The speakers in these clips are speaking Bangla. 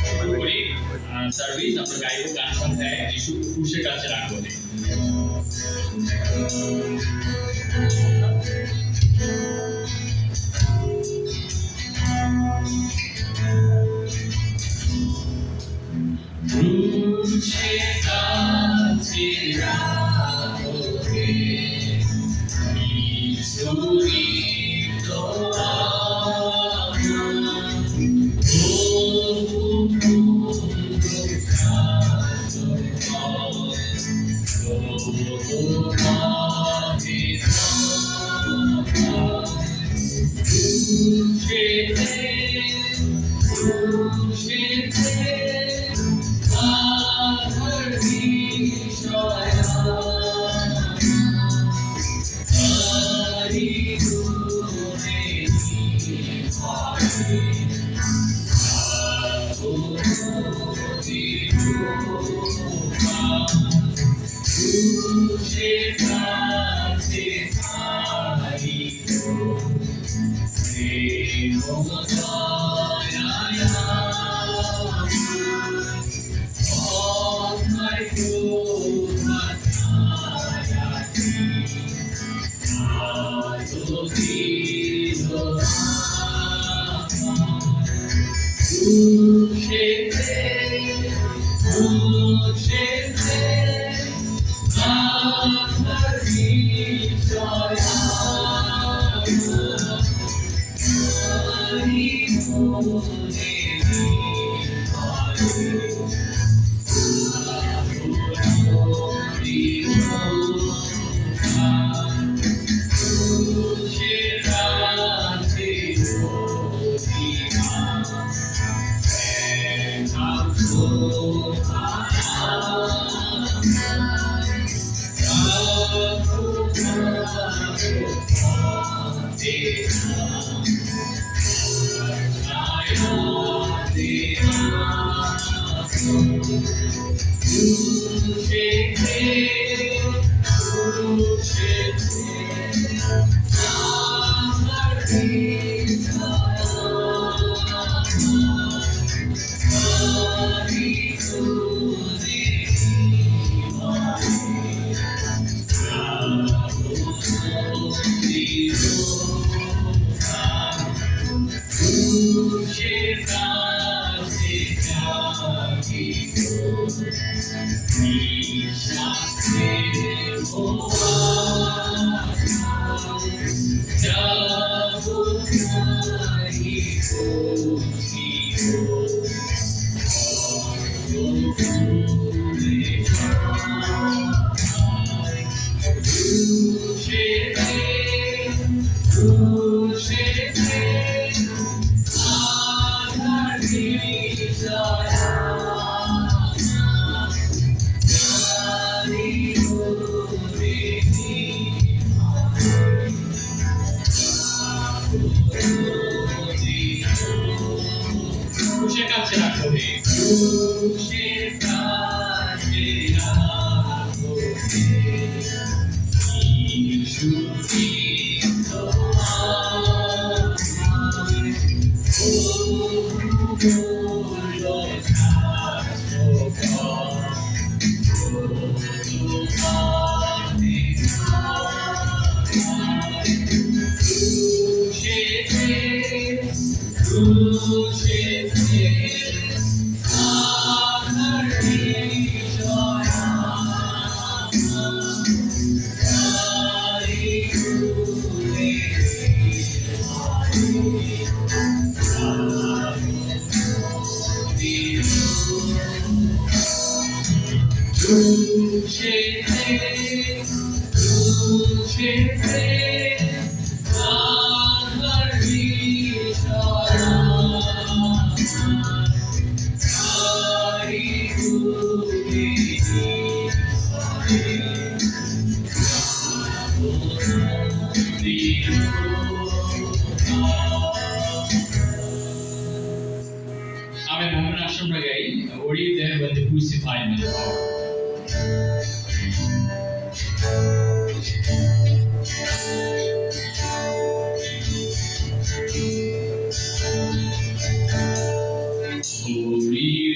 শুরু করি সার্ভিস। আমরা গাইব গান সংখ্যায় যিশু ক্রুশের কাছে রাখবো। ক্রুশের কাছে রাখবো যিশুরি Were you there when they crucified me, Lord? Holy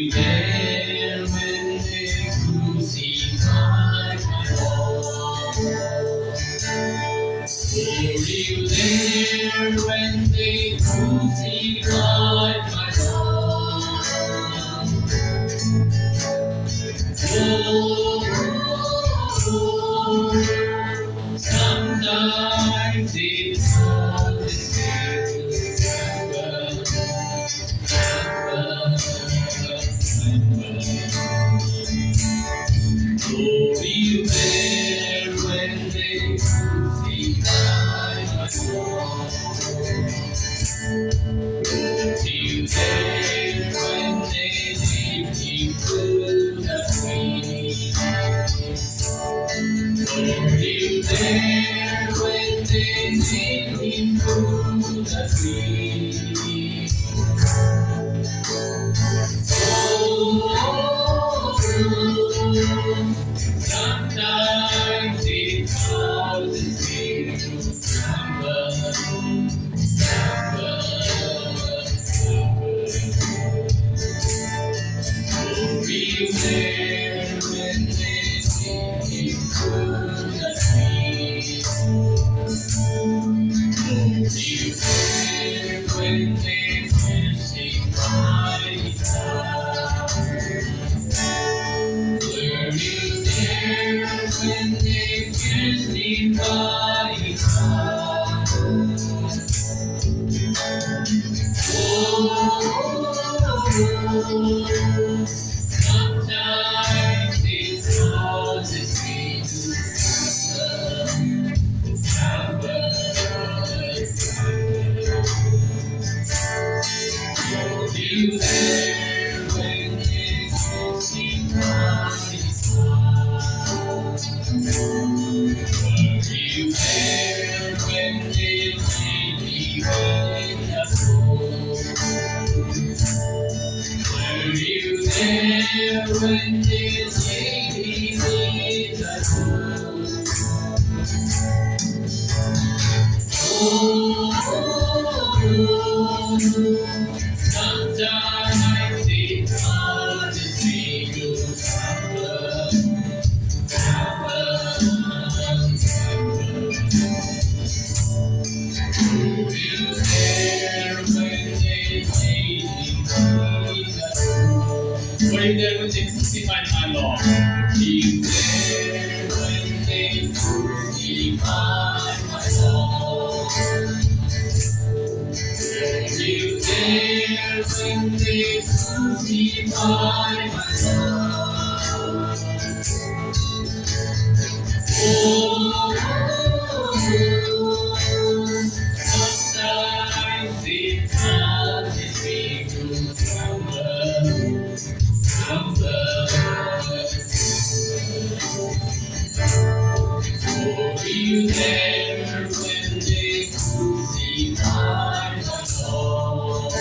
there when they take me through the trees? Were you there when they pierced my side? Were you there when they pierced my side? Sometimes it causes me to tremble. Were you there when they kissed me my side? Were you there when they made me wait at home? Were you there when they made me wait at home? Sometimes it causes me to tremble. Were you there when they made me wait at home? Were you there when they crucified my Lord? Were you there when they crucified my Lord? Were you there when they crucified my Lord? Sometimes it causes me to tremble. Were you there when they crucified my Lord?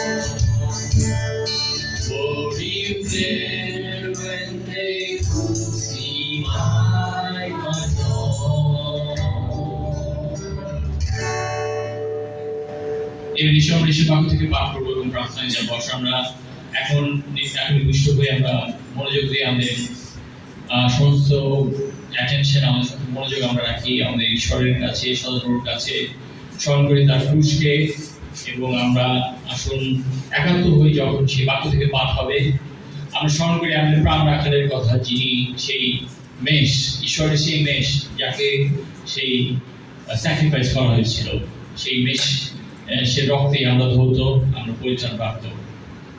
Were you there when they crucified my Lord? এই বিষয় আমরা ঋষি বাক্য থেকে পাঠ করবো এবং প্রার্থনায় যাবো। আমরা এখন নিবিষ্ট হয়ে আমরা মনোযোগ দিয়ে আমাদের সমস্ত অ্যাটেনশন, আমাদের সমস্ত মনোযোগ আমরা রাখি আমাদের ঈশ্বরের কাছে, সদপ্রভুর কাছে, স্মরণ করি তার ক্রুশকে। এবং আমরা আসুন একান্ত হই যখন সেই বাক্য থেকে পাঠ হবে, আমরা স্মরণ করি আমাদের প্রাণ রাখালের কথা, যিনি সেই মেষ, ঈশ্বরের সেই মেষ যাকে সেই স্যাক্রিফাইস করা হয়েছিল, সেই মেষ সে রক্তে আমরা ধৌত, আমরা পরিত্রাণ প্রাপ্ত।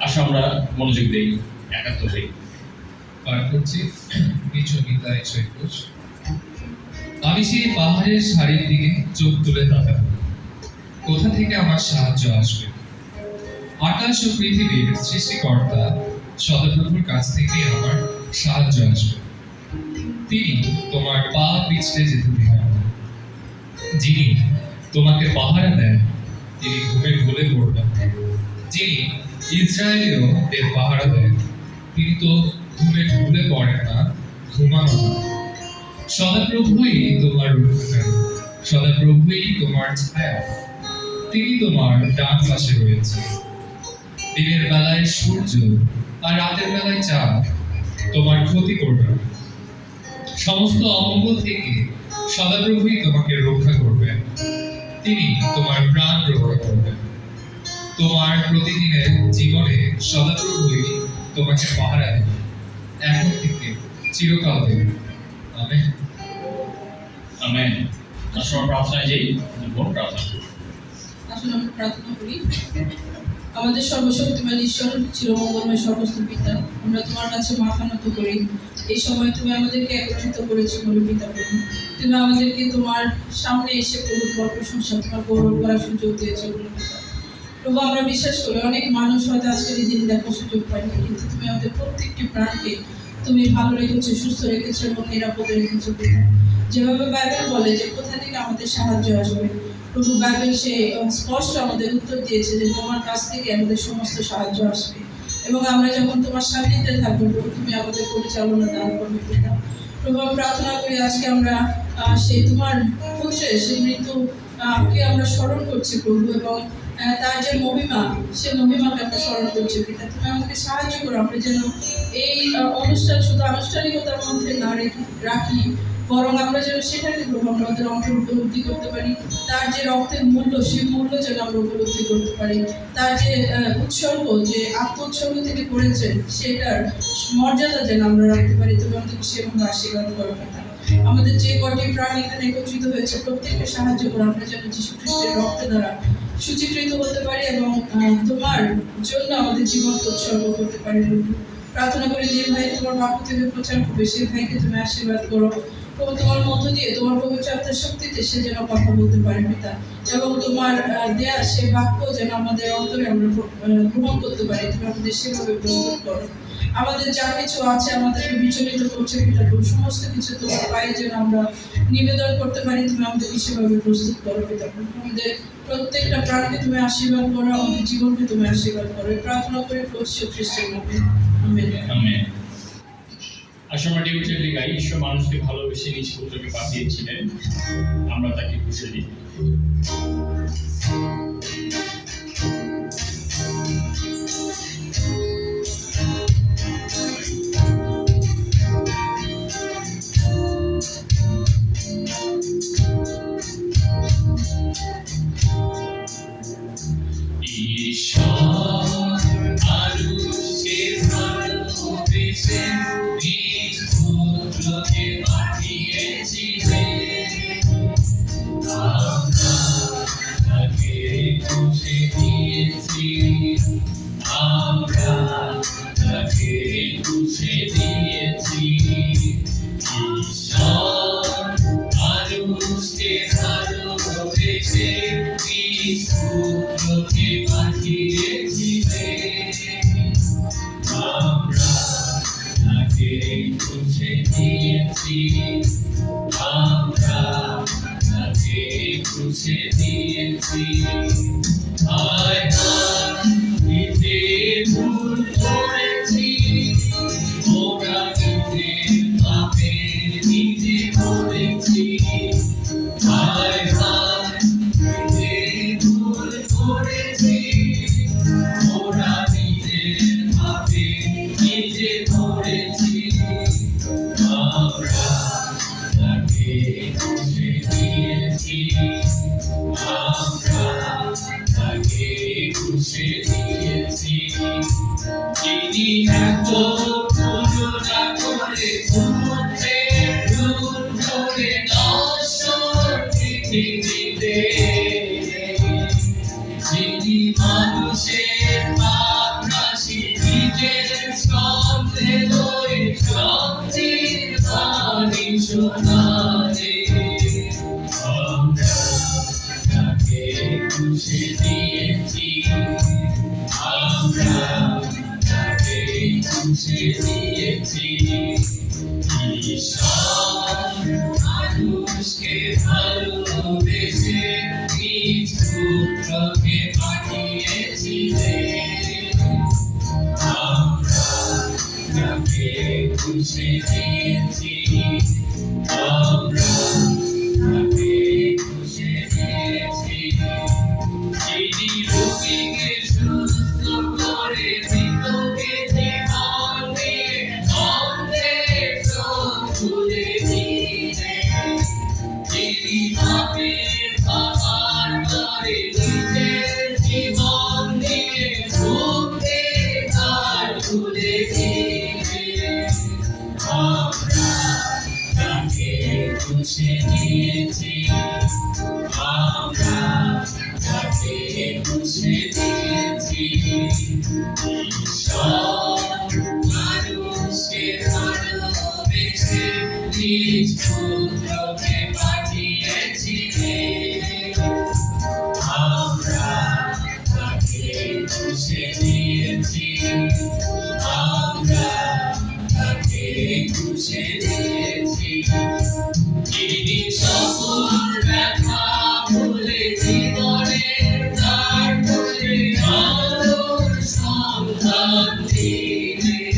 আসো আমরা মনোযোগ দিই, একান্ত হই। পাঠ করছি কিছু গীতা 121। আমি সেই পাহাড়ের সারির দিকে চোখ তুলে তাকাবো, কোথা থেকে আমার সাহায্য আসবে? আকাশ ও পৃথিবীর সৃষ্টিকর্তা সদাপ্রভুর কাছ থেকে আমার সাহায্য আসবে। তিনি তোমার পা পিছলে যেতে দিবেন না। যিনি তোমাকে পাহারা দেন তিনি ঘুমে ঢলে পড়বেন না। যিনি ইসরায়েলীয়দের পাহারা দেন তিনি তো ঘুমে ঢলে পড়েন না, ঘুমানো না। সদাপ্রভুই তোমার রক্ষাকারী, সদাপ্রভুই তোমার ছায়া। তিনি তোমার ডান পাশে রয়েছে। দিনের বেলায় সূর্য আর রাতের বেলায় চাঁদ তোমার ক্ষতি করবে না। সমস্ত অমঙ্গল থেকে সদাপ্রভুই তোমাকে রক্ষা করবেন। তিনি তোমার প্রাণ রক্ষা করবেন। তোমার প্রতিদিনের জীবনে সদাপ্রভুই তোমাকে পাহারা দেবে, এখন থেকে চিরকাল দেবে। আমেন। আমেন। আসুন আমরা প্রার্থনায় যাই, প্রার্থনা করি। আসুন আমরা প্রার্থনা করি। আমাদের সর্বশক্তিমান ঈশ্বর, চিরমঙ্গলময় সমস্ত পিতা, আমরা তোমার কাছে মাথা নত করি। এই সময় তুমি আমাদেরকে একত্রিত করেছো বলে পিতা প্রভু, তুমি আমাদেরকে তোমার সামনে এসে প্রভু তোমার প্রশংসা, তোমার গৌরব করার সুযোগ দিয়েছো বলে পিতা প্রভু। আমরা বিশ্বাস করি অনেক মানুষ হয়তো আজকের এই দিন দেখার সুযোগ পায়নি, কিন্তু তুমি আমাদের প্রত্যেকটি প্রাণকে তুমি ভালো রেখেছো, সুস্থ রেখেছো এবং নিরাপদে রেখেছো পিতা। যেভাবে বাইবেল বলে যে কোথা থেকে আমাদের সাহায্য আসবে, প্রভু বাইবেল সে স্পষ্ট আমাদের উত্তর দিয়েছে যে তোমার কাছ থেকে আমাদের সমস্ত সাহায্য আসবে। এবং আমরা যখন তোমার সান্নিধ্যে থাকবো প্রভু, তুমি আমাদের পরিচালনা দান করবে পিতা প্রভু। আমি প্রার্থনা করি আজকে আমরা সেই তোমার পুত্রের সেই মৃত্যু কে আমরা স্মরণ করছি প্রভু, এবং তার যে মহিমা, সে মহিমাকে আমরা স্মরণ করছি পিতা। তুমি আমাদেরকে সাহায্য করো, আমরা যেন এই অনুষ্ঠান শুধু আনুষ্ঠানিকতার মধ্যে না রাখি, বরং আমরা যেন সেটাকে আমাদের অন্তর উপলব্ধি করতে পারি। তার যে রক্তের মূল্য, সেই মূল্য যেন আমরা উপলব্ধি করতে পারি। তার যে উৎসর্গ, যে আত্মোৎসর্গ থেকে করেছেন, সেটার মর্যাদা যেন আমরা রাখতে পারি। তুমি আমাদেরকে সেভাবে আশীর্বাদ করো পিতা। আমাদের যে কটি প্রাণ এখানে একত্রিত হয়েছে, প্রত্যেককে সাহায্য করো, আমরা যেন যীশু খ্রিস্টের রক্তের দ্বারা সুচিত্রিত হতে পারি এবং তোমার জন্য আমাদের জীবনকে উৎসর্গ করতে পারি। প্রার্থনা করি যে ভাই তোমার বাক্য থেকে প্রচার করবে, সেই ভাইকে তুমি আশীর্বাদ করো এবং তোমার মধ্য দিয়ে তোমার পবিত্র আত্মার শক্তিতে সে যেন কথা বলতে পারে পিতা, এবং তোমার দেয়া সে বাক্য যেন আমাদের অন্তরে আমরা গ্রহণ করতে পারি। তুমি আমাদের সেভাবে প্রস্তুত করো। আমাদের যা কিছু আছে আমাদেরকে বিচলিত করছে পিতা, সমস্ত কিছু তোমার পায়ে যেন আমরা নিবেদন করতে পারি। তুমি আমাদেরকে সেভাবে প্রস্তুত করো পিতা। আমাদের প্রত্যেকটা প্রাণকে তুমি আশীর্বাদ করো, আমাদের জীবনকে তুমি আশীর্বাদ করো। প্রার্থনা করে প্রভু যীশু খ্রিস্টের নামে, আমেন। আমেন। আসলে আমরা ডিউটিলি গাই, ঈশ্বর মানুষকে ভালোবেসে নিজ পুত্রকে পাঠিয়েছিলেন, আমরা তাকে খুশি দিই। ঈশ্বর মানুষকে ভালোবেসে নিজ পুত্রকে পাঠিয়েছিলেন, আমরা তাকে খুশি দিয়েছি, আমরা তাকে খুশি দিয়েছি। ঈশ্বর মানুষকে ভালোবেসে নিজ পুত্রকে পাঠিয়েছিলেন, আমরা তাকে খুশি দিয়েছি, আমরা তাকে খুশি দিয়েছি। হায় হায় নিজে ভুল করেছি, ওরা নিজে পাপে নিজে মরেছি। হায় হায় নিজে ভুল করেছি, ওরা নিজের পাপে নিজে মরেছি। আমরা তাকে খুশি দিয়েছি, আমরা তাকে খুশি দিয়েছি। তিনি এত করুণা করে সমুদ্রের রূপ ধরে নশ্বর পৃথিবীতে, যিনি মানুষের পাপ রাশি নিজের স্কন্ধে ধরে শান্তির বাণী শোনালে, আমরা তাকে খুশি দিয়েছি, আমরা তাকে খুশি দিয়েছি। ঈশ্বর মানুষকে ভালোবেসে নিজ পুত্রকে পাঠিয়েছিলেন, আমরা তাকে খুশি দিয়েছি, আমরা তাকে খুশি দিয়েছি। যিনি রোগীকে সুস্থ করে মৃতকে জীবন দিয়ে অন্ধের চোখ খুলে দিলেন, যিনি পাপের খাবার করে নিজের জীবন দিয়ে মুক্তির দ্বার খুলে দিলেন, আমরা তাকে খুশি দিয়েছি, আমরা তাকে খুশি দিয়েছি। ঈশ্বর মানুষকে ভালোবেসে নিজ পুত্রকে পাঠিয়েছিলেন, আমরা তাকে খুশি দিয়েছি, আমরা তাকে খুশি দিয়েছি। তিনি সকল ব্যথা ভুলে জীবনের দ্বার খুলে আলোর সন্ধান দিলেন,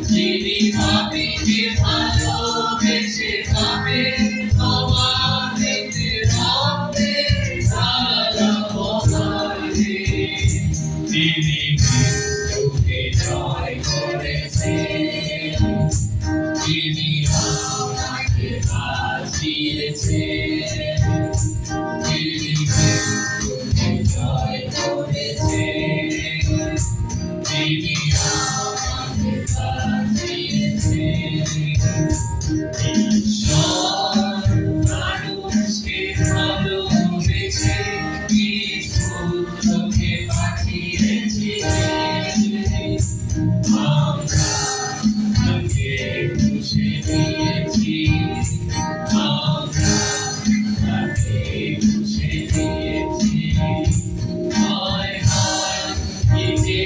যিনি পাপীকে ভালোবেসে পাপের ক্ষমা দিতে রক্তের ধারা বহালেন, ঈশ্বর মানুষকে ভালোবেসে নিজ পুত্রকে পাঠিয়েছিলেন। আমরা তাকে খুশি দিয়েছি, আমরা তাকে খুশি দিয়েছি। হায় হায় কি যে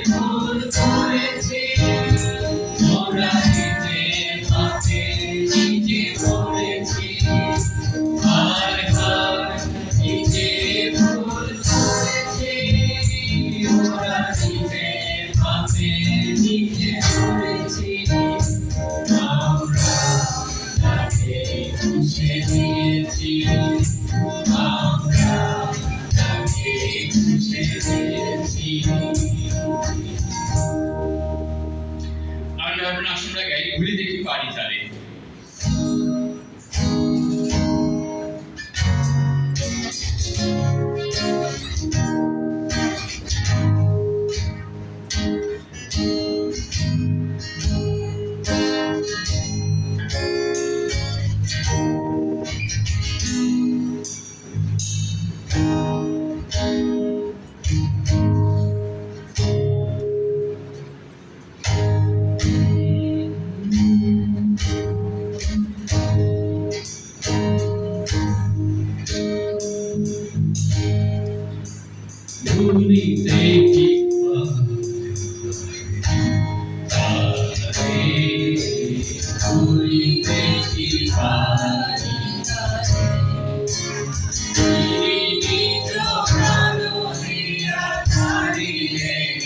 ভুল করেছি, ওরা নিজের পাপে নিজে পড়েছি। হায় হায় কি যে ভুল করেছি, ওরা নিজের পাপে নিজে পড়েছি। আমরা তাকে খুশি দিয়েছি, আমরা তাকে খুশি দিয়েছি। আমরা আসুন গাই ঘুরে দেখি পারি তারে। ভুলিতে কি পারে, ভুলিতে কি পারি তিনি নিজ প্রাণ দিয়া ছাড়িলেন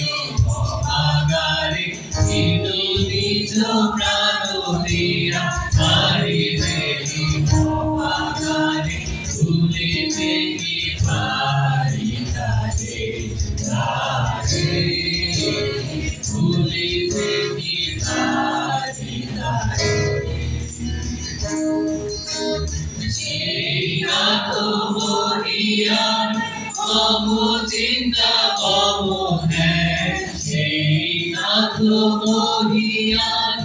মহাগারে, তিনি নিজ প্রাণ দিয়া ছাড়িলেন মহাগারে। ভুলিতে কি পারি তারে, তারে ভুলিতে কি পারি তারে। সেই নাথ মহিয়ান মম চিন্তা মম হ্যায়, সেই নাথ মহিয়ান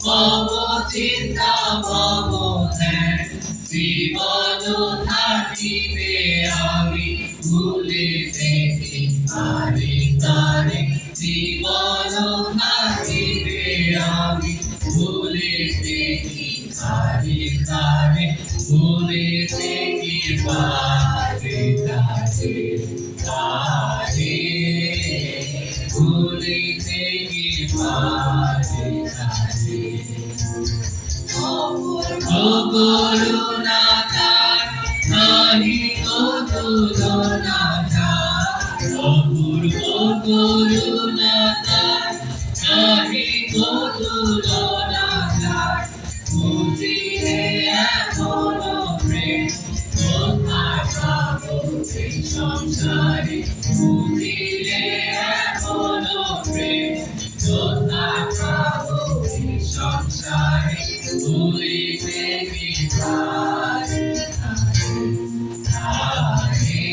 মম চিন্তা মম হ্যায়। জীবন থাকিবে আমি ভুলিতে কি পারি তারে, জীবন থাকিবে আমি ভুলিতে কি পারি তারে, ভুলিতে কি পারি তারে, তারে ভুলিতে কি পারি তারে। করুণা তার নাহি তো তুলনা তার, অপূর্ব করুণা তার নাহি তো তুলনা তার। বুঝিলে এখনো প্রেম কোথায় পাবো এই সংসারে, বুঝিলে এখনো প্রেম কোথায় পাবো এই সংসারে। ভুলিতে কি পারি তারে, তারে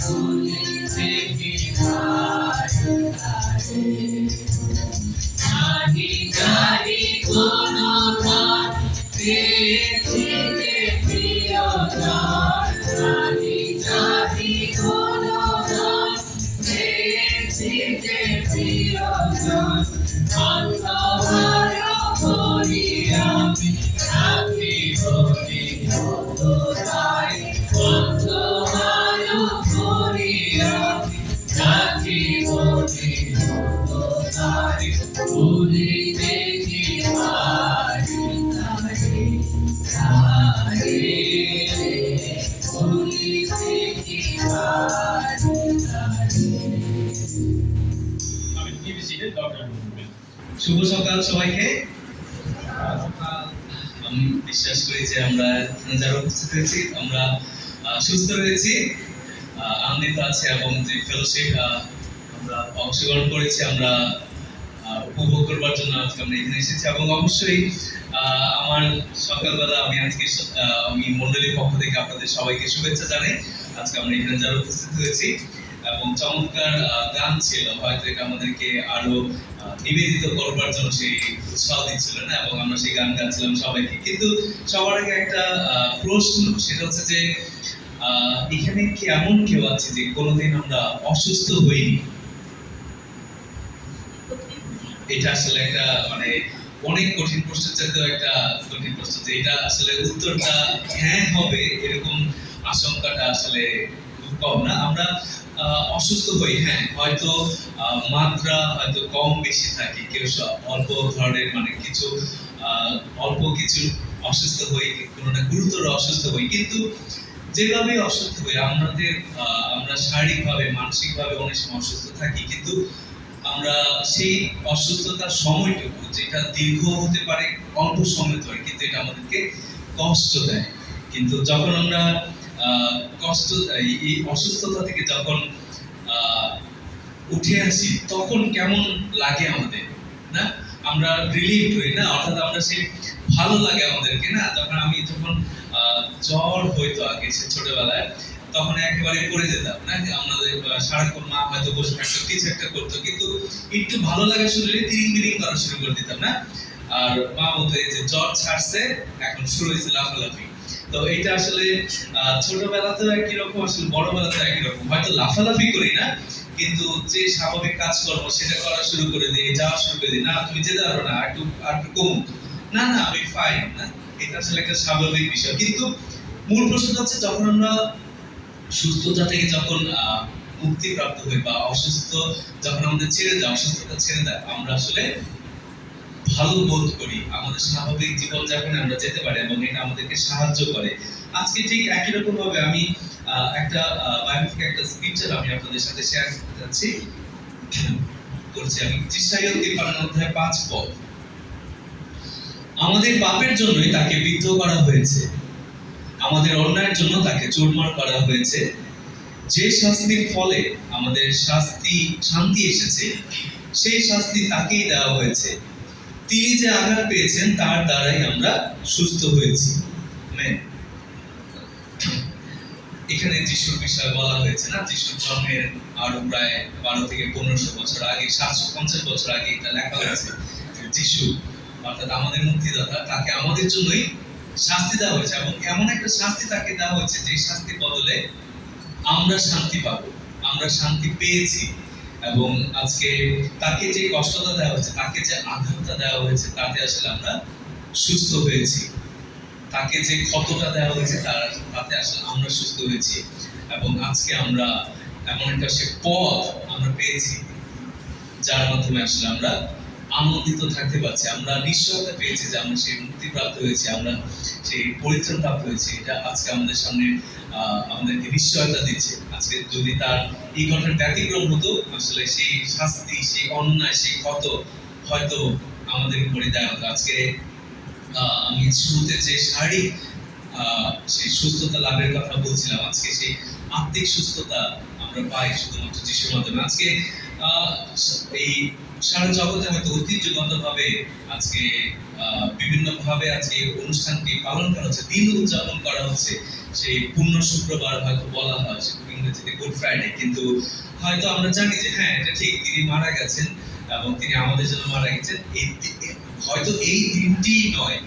ভুলিতে কি পারি তারে। নাহি জানি কোন ধান পেয়েছি যে প্রিয়জন, নাহি জানি কোন ধান পেয়েছি যে প্রিয়জন। অন্তহার করি আমি থাকিব নিরন্তরায়, অন্তহার করি আমি থাকিব নিরন্তরায়। ভুলিতে কি পারি তারে, তারে ভুলিতে কি পারি তারে। আমি টিভিসিতে দরকার হবে। শুভ সকাল সবাইকে। আমি বিশ্বাস করি যে আমরা যারা উপস্থিত হয়েছি আমরা সুস্থ রয়েছি, আনন্দিত আছি এবং যে ফেলোশিপ আমরা অংশগ্রহণ করেছি আমরা উপভোগ করবার জন্য আজকে আমরা এখানে এসেছি। এবং অবশ্যই আমার সকালবেলা আমি মন্ডলীর পক্ষ থেকে আপনাদের সবাইকে শুভেচ্ছা জানাই। আজকে আমরা এখানে যারা উপস্থিত হয়েছি এবং চমৎকার গান ছিল, হয়তো এটা আমাদেরকে আরো নিবেদিত করবার জন্য সেই উৎসাহ দিচ্ছিল না, এবং আমরা সেই গান গাচ্ছিলাম সবাইকে। কিন্তু সবার আগে একটা প্রশ্ন, সেটা হচ্ছে যে এখানে কি এমন কেউ আছে যে কোনোদিন আমরা অসুস্থ হইনি? এটা আসলে একটা মানে অনেক কঠিন প্রশ্নের চাইতেও একটা কঠিন প্রশ্ন, যে এটা আসলে উত্তরটা হ্যাঁ হবে এরকম আশঙ্কাটা আসলে খুব কম না। আমরা অসুস্থ হই, হ্যাঁ, হয়তো মাত্রা হয়তো কম বেশি থাকে, কেউ অল্প ধরনের মানে কিছু অল্প কিছু অসুস্থ হই, কোনোটা গুরুতর অসুস্থ হই। কিন্তু যেভাবে অসুস্থ হই আমরা শারীরিকভাবে মানসিকভাবে অনেক সময় অসুস্থ থাকি, কিন্তু আমরা সেই অসুস্থতার সময়টুকু, যেটা দীর্ঘ হতে পারে অল্প সময় ধরে, কিন্তু এটা আমাদেরকে কষ্ট দেয়। কিন্তু যখন আমরা এই অসুস্থতা থেকে যখন উঠে আসি, তখন কেমন লাগে আমাদের, না? আমরা রিলিফ হই না, অর্থাৎ আমরা সেই ভালো লাগে আমাদেরকে, না? যখন জ্বর হইতো আগে সে ছোটবেলায়, তখন একেবারে পড়ে যেতাম, না? আমাদের সারাক্ষণ মা হয়তো বসে থাকতো, কিছু একটা করতো, কিন্তু একটু ভালো লাগে শরীরে তিরিং বিরিং করা শুরু করে দিতাম, না? আর মা বলতো যে জ্বর ছাড়ছে, এখন শুরু হয়েছে লাফালাফি। তো এটা আসলে ছোটবেলাতেও একই রকম, আসলে বড়বেলাতেও একই রকম। হয়তো লাফালাফি করি না, কিন্তু যে স্বাভাবিক কাজকর্ম সেটা করা শুরু করে দিই, যাওয়া শুরু করে দিই, না তুমি যেতে পারো না, একটু কমুক, না না আমি ফাইন, না? এটা আসলে একটা স্বাভাবিক বিষয়। কিন্তু মূল প্রশ্নটা হচ্ছে, যখন আমরা সুস্থতা থেকে যখন মুক্তি প্রাপ্ত হই, বা অসুস্থ যখন আমাদের অসুস্থতা ছেড়ে দেয়, আমরা আসলে ভালো বোধ করি, আমাদের স্বাভাবিক জীবনযাপনে আমরা যেতে পারি, এবং এটা আমাদেরকে সাহায্য করে। আজকে ঠিক একই রকম ভাবে আমি একটা বাইবেল থেকে একটা স্ক্রিপচার আমি আপনাদের সাথে শেয়ার করতে যাচ্ছি, আমি যিশাইয়া 53 অধ্যায় 5 পদ। আমাদের পাপের জন্যই তাকে বিদ্ধ করা হয়েছে, আমাদের অন্যায়ের জন্য তাকে চুরমার করা হয়েছে। যে শাস্তির ফলে আমাদের শান্তি এসেছে, সেই শাস্তি তাকেই দেওয়া হয়েছে। তিনি যে আঘাত পেয়েছেন, তার দ্বারাই আমরা সুস্থ হয়েছি। এখানে যিশুর বিষয়ে বলা হয়েছে, না? যিশুর জন্মের আরো প্রায় 12 থেকে 1500 বছর আগে, 750 বছর আগে এটা লেখা হয়েছে। যিশু অর্থাৎ আমাদের মুক্তিদাতা, তাকে আমাদের জন্যই শাস্তি দেওয়া হয়েছে, এবং এমন একটা শাস্তি তাকে দেওয়া হয়েছে যে শাস্তির বদলে আমরা শান্তি পাবো, আমরা শান্তি পেয়েছি। এবং আজকে তাকে যে কষ্টটা দেওয়া হয়েছে, তাকে যে আঘাতটা দেওয়া হয়েছে, তাতে আসলে আমরা সুস্থ হয়েছি। তাকে যে ক্ষতটা দেওয়া হয়েছে, তাতে আসলে আমরা সুস্থ হয়েছি। এবং আজকে আমরা এমন একটা সে পথ আমরা পেয়েছি, যার মাধ্যমে আসলে আমরা আনন্দিত থাকতে পারছি, আমরা নিশ্চয়তা পেয়েছি যে আমরা সেই মুক্তি প্রাপ্ত হয়েছি, আমরা সেই পরিত্রাণ প্রাপ্ত হয়েছি। এটা আজকে আমাদের সামনে আমাদেরকে নিশ্চয়তা দিচ্ছে। আজকে যদি তার এই ঘটনার ব্যতিক্রম হতো, আসলে সেই শাস্তি, সেই অন্যায়, সেই ক্ষত হয়তো আমাদের উপরে দেওয়া হতো। আজকে আমি শুরুতে যে শারীরিক সেই সুস্থতা লাভের কথা বলছিলাম, আজকে সেই আত্মিক সুস্থতা আমরা পাই শুধুমাত্র যিশুর মাধ্যমে। আজকে এই সারা জগতে হয়তো ঐতিহ্যগতভাবে আজকে বিভিন্নভাবে আজকে এই অনুষ্ঠানটি পালন করা হচ্ছে, দিন উদযাপন করা হচ্ছে। সেই পূর্ণ শুক্রবার হয়তো বলা হয়, ইংরেজিতে গুড ফ্রাইডে। কিন্তু হয়তো আমরা জানি যে হ্যাঁ, এটা ঠিক, তিনি মারা গেছেন এবং তিনি আমাদের জন্য মারা গেছেন। হয়তো এই দিনটি নয়,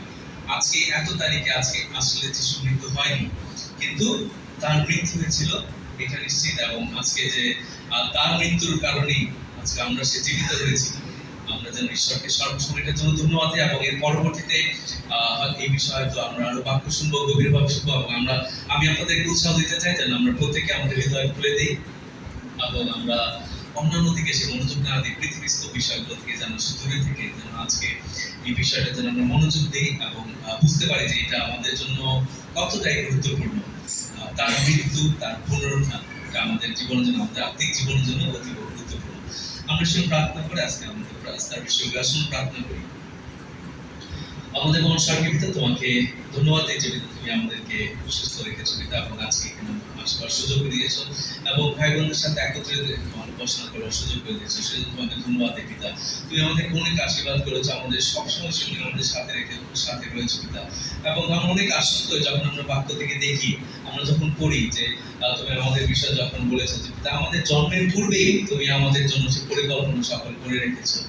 আজকে এত তারিখে আজকে আসলে যিশু মৃত্যু হয়নি, কিন্তু তার মৃত্যু হয়েছিল, এটা নিশ্চিত। এবং আজকে যে তার মৃত্যুর কারণেই আজকে আমরা সে জীবিত রয়েছি। আমরা যেন ঈশ্বরকে সর্বসময়ের জন্য ধন্যবাদ দিই, এবং এর পরবর্তীতে এই বিষয়ে তো আমরা আরো বাক্য শুনবো, গভীরভাবে শুনবো। এবং আমি আপনাদেরকে উৎসাহ দিতে চাই যেন আমরা প্রত্যেকে আমাদের হৃদয় খুলে দিই, এবং আমরা অন্যান্য দিকে সে মনোযোগ না দিই, পৃথিবীস্থ বিষয়গুলো থেকে যেন দূরে থেকে যেন আজকে এই বিষয়টা যেন আমরা মনোযোগ দিই, এবং বুঝতে পারি যে এটা আমাদের জন্য কতটাই গুরুত্বপূর্ণ। তার মৃত্যু, তার পুনরুত্থান, এটা আমাদের জীবনের জন্য, আমাদের আত্মিক জীবনের জন্য অতি গুরুত্বপূর্ণ। আমরা সে প্রার্থনা করে আজকে আমাদের তার বিষয়ে আসুন প্রার্থনা করি। আমাদের মনসাকে পিতা তোমাকে ধন্যবাদ দিচ্ছি পিতা, তুমি আমাদেরকে সুস্থ রেখেছো পিতা, এবং আজকে এখানে আসবার সুযোগ দিয়েছো এবং ভাই বোনদের সাথে একত্রিত উপাসনা করার সুযোগ করে দিয়েছো, সেজন্য তোমাকে ধন্যবাদ দিই পিতা। তুমি আমাদেরকে অনেক আশীর্বাদ করেছো, আমাদের সবসময় তুমি আমাদের সাথে রয়েছো পিতা। এবং আমরা অনেক আশ্বস্ত হই যখন আমরা বাক্য থেকে দেখি, আমরা যখন পড়ি যে তুমি আমাদের বিষয়ে যখন বলেছো যে পিতা আমাদের জন্মের পূর্বেই তুমি আমাদের জন্য সে পরিকল্পনা সকল করে রেখেছো,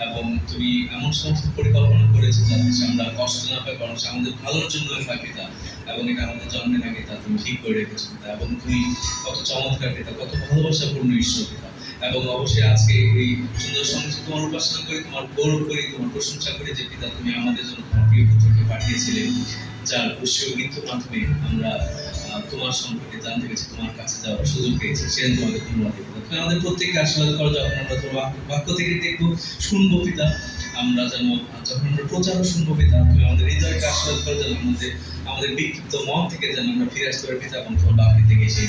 এবং তুমি এমন সমস্ত পরিকল্পনা করেছো যাতে আমরা কষ্ট না পাই, বরং আমাদের ভালোর জন্য হয় পিতা। এবং এটা আমাদের জন্মের আগে তা তুমি ঠিক করে রেখেছো পিতা, এবং তুমি কত চমৎকার পিতা, কত ভালোবাসাপূর্ণ ঈশ্বর পিতা। এবং অবশ্যই আজকে এই সুন্দর সমাজে তোমার উপাসনা করি, তোমার গৌরব করি, তোমার প্রশংসা করি যে পিতা তুমি আমাদের জন্য তোমার প্রিয় পুত্রকে পাঠিয়েছিলে, যার উৎসীয় মৃত্যুর মাধ্যমে আমরা তোমার সম্পর্কে জানতে পেরেছি, তোমার কাছে যাওয়ার সুযোগ পেয়েছি, সেজন্য তোমাকে ধন্যবাদ দিই। তুমি আমাদের প্রত্যেককে আশীর্বাদ করো, যখন আমরা তোমার বাক্য থেকে দেখবো শুনবো পিতা, আমরা যেন যখন আমরা প্রচারও শুনবো পিতা, তুমি আমাদের হৃদয়কে আশীর্বাদ করো, যেন আমাদের বিক্ষিপ্ত মন থেকে যেন আমরা ফিরে আসতে পারি পিতা, এবং তোমার বাক্য থেকে এসে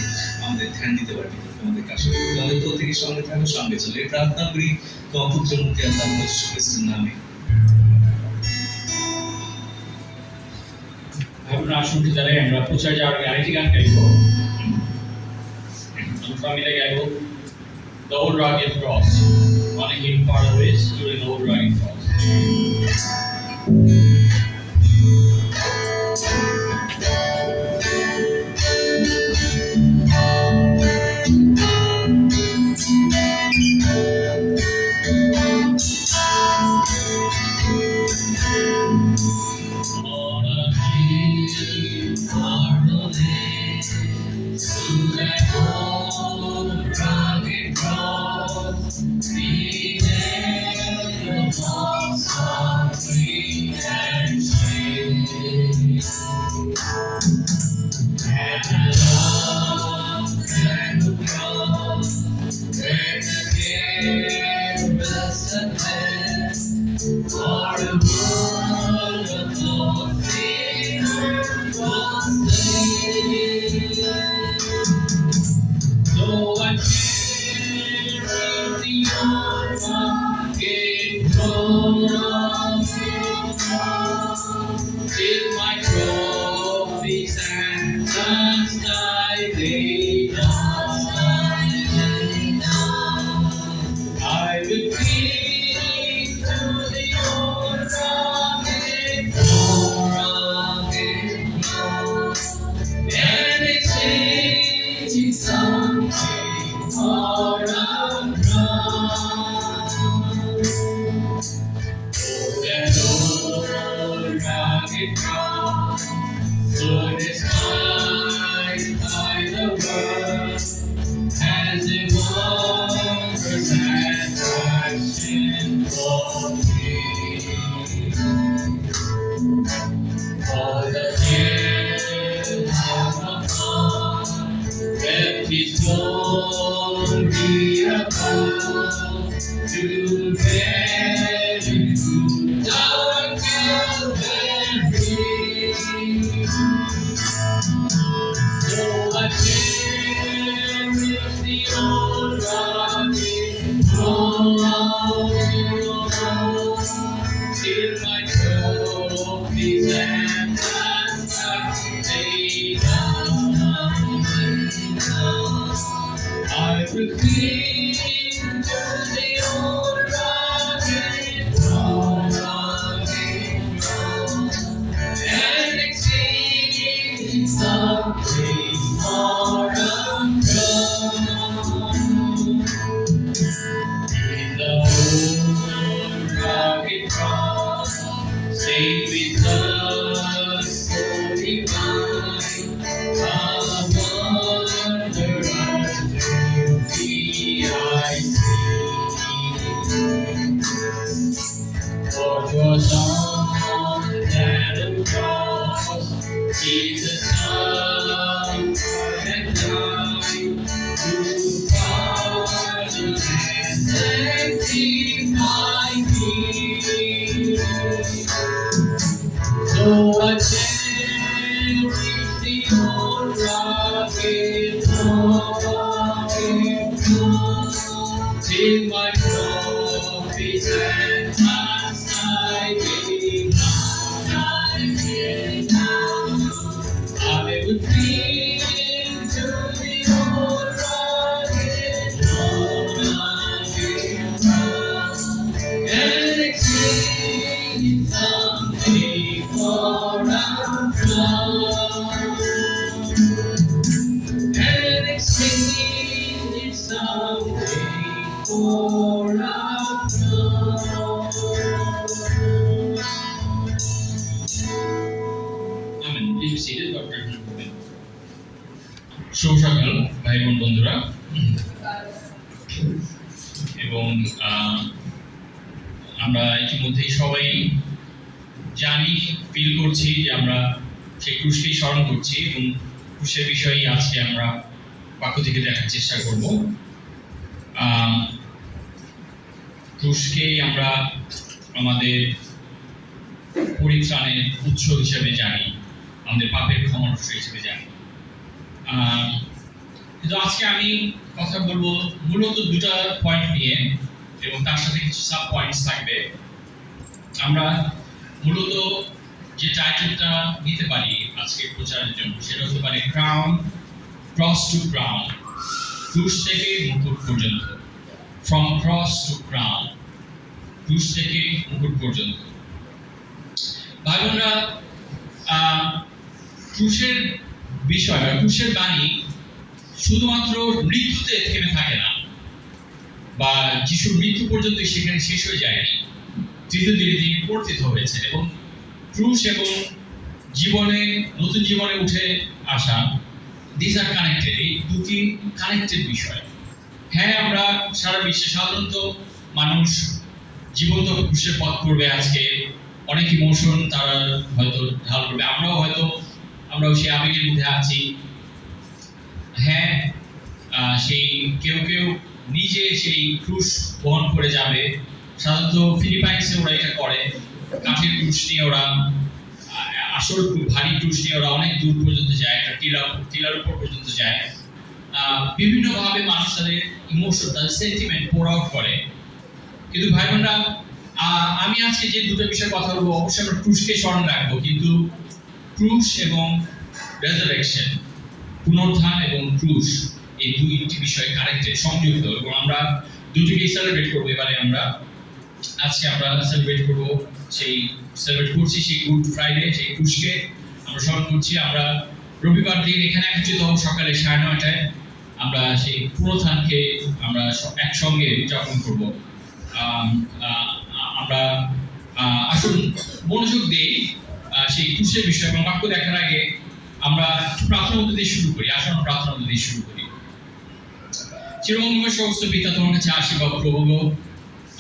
আমাদের ধ্যান দিতে পারি পিতা। তোমাদের কাছে আমাদের প্রত্যেকের সঙ্গে থাকো, সঙ্গে চলো, এই প্রার্থনা করি তোমার পুত্র মুক্তি আল্লাহ যীশু খ্রিস্টের নামে। আমরা আসনটি দাঁড়াই, আমরা প্রচার যাওয়ার আগে আরেকটি গান গাইব। আমরা মিলে গাইব The Old Rugged Cross, on a hill far away stood an old rugged cross. On a hill far away stood an old rugged cross, beneath the moss of green and shade. And along the cross where the careless and led for a world of lost sinners was laid. So I carried the old rugged cross till my trophies and dust I laid down. I will cling to the old rugged cross, and it's changing something for a cross. That old rugged cross, so despised by the world, as it wanders and passion for me. For the dead have not gone, left his glory above, to bury who dark Calvary. So I cherish the old rugged cross till my trophies and শুভ সকাল ভাই বোন বন্ধুরা, এবং আমরা ইতিমধ্যেই সবাই জানি, ফিল করছি যে আমরা সেই ক্রুশকেই স্মরণ করছি এবং ক্রুশের বিষয়ে আজকে আমরা বাক্য থেকে দেখার চেষ্টা করব। ক্রুশকেই আমরা আমাদের পরিত্রাণের উৎস হিসেবে জানি, আমাদের পাপের ক্ষমার উৎস হিসেবে জানি। কিন্তু আজকে আমি কথা বলবো মূলত দুটা পয়েন্ট নিয়ে, এবং তার সাথে কিছু সাব পয়েন্টস থাকবে। আমরা মূলত যে টাইটেলটা নিতে পারি আজকে প্রচারের জন্য সেটা হতে পারে ক্রাউন, ক্রস টু ক্রাউন, ক্রুশ থেকে মুকুট পর্যন্ত। ফ্রম ক্রস টু ক্রাউন, ক্রুশ থেকে মুকুট পর্যন্ত। ভাই বোনরা, ক্রুশের বিষয় বা ক্রুশের বাণী শুধুমাত্র মৃত্যুতে থেমে থাকে না, বা যিশুর মৃত্যু পর্যন্ত সেখানে শেষ হয়ে যায়নি। তৃতীয় দিনে তিনি পরিচিত হয়েছেন, এবং ক্রুশ এবং জীবনে, নতুন জীবনে উঠে আসা, দিস আর কানেক্টেড। এই দুটি কানেক্টেড বিষয়। হ্যাঁ, আমরা সারা বিশ্বে সাধারণত মানুষ জীবন্ত ক্রুশের পথ করবে। আজকে অনেক ইমোশন তারা হয়তো ঢাল করবে, আমরাও সেই আবেগের মধ্যে আছি। হ্যাঁ, সেই কেউ কেউ নিজে সেই ক্রুশ বহন করে যাবে। সাধারণত ফিলিপাইন্সে ওরা এটা করে, কাঠের ক্রুশ নিয়ে ওরা, আসল ভারী ক্রুশ নিয়ে ওরা অনেক দূর পর্যন্ত যায়, একটা টিলার উপর পর্যন্ত যায়। বিভিন্নভাবে মানুষ তাদের ইমোশন, তাদের সেন্টিমেন্ট পোর আউট করে। কিন্তু ভাই বোনরা, আমি আজকে যে দুটো বিষয়ে কথা বলবো, অবশ্যই আমরা ক্রুশকে স্মরণ রাখবো, কিন্তু ক্রুশ এবং রেজারেকশন, পুনরুত্থান এবং ক্রুশ, এই দুইটি বিষয় কানেক্টেড, সংযুক্ত, এবং আমরা দুটিকেই সেলিব্রেট করবো। এবারে আজকে আমরা সেলিব্রেট করছি সেই গুড ফ্রাইডে, সেই ক্রুশকে আমরা স্মরণ করছি। আমরা রবিবার দিন এখানে একত্রিত হব সকালে 9:30টায়। আমরা সেই পুনরুত্থানকে আমরা একসঙ্গে উদযাপন করবো। আমরা আসুন মনোযোগ দিই সেই ক্রুশের বিষয়, এবং বাক্য দেখার আগে আমরা প্রার্থনা মধ্যে দিয়ে শুরু করি। আসুন প্রার্থনা মধ্যে দিয়ে শুরু করি। চিরমঙ্গলময় সমস্ত পিতা, তোমার কাছে আসি বাবা প্রভু,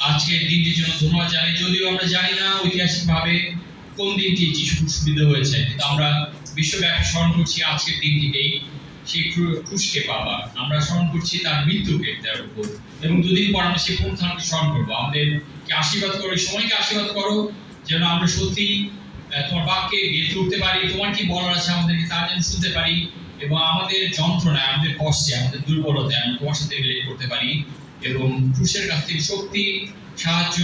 আজকের দিনটির জন্য ধন্যবাদ জানাই। যদিও আমরা জানি না ঐতিহাসিক ভাবে কোন দিনটি যিশু ক্রুশবিদ্ধ হয়েছে, কিন্তু আমরা বিশ্বব্যাপী স্মরণ করছি আজকের দিনটিকেই, সেই ক্রুশকে বাবা আমরা স্মরণ করছি, তার মৃত্যুকে তার উপর, এবং দুদিন পর আমরা সেই পুনরুত্থানকে স্মরণ করবো। আমাদেরকে আশীর্বাদ করো, এই সময়কে আশীর্বাদ করো, যেন আমরা সত্যি তোমার বাক্যে গেঁথে উঠতে পারি। তোমার কি বলার আছে আমাদেরকে তা যেন শুনতে পারি, এবং আমাদের যন্ত্রণায়, আমাদের কষ্টে, আমাদের দুর্বলতায় আমরা তোমার সাথে রিলেট করতে পারি, এবং ক্রুশের কাছ থেকে শক্তি, সাহায্য,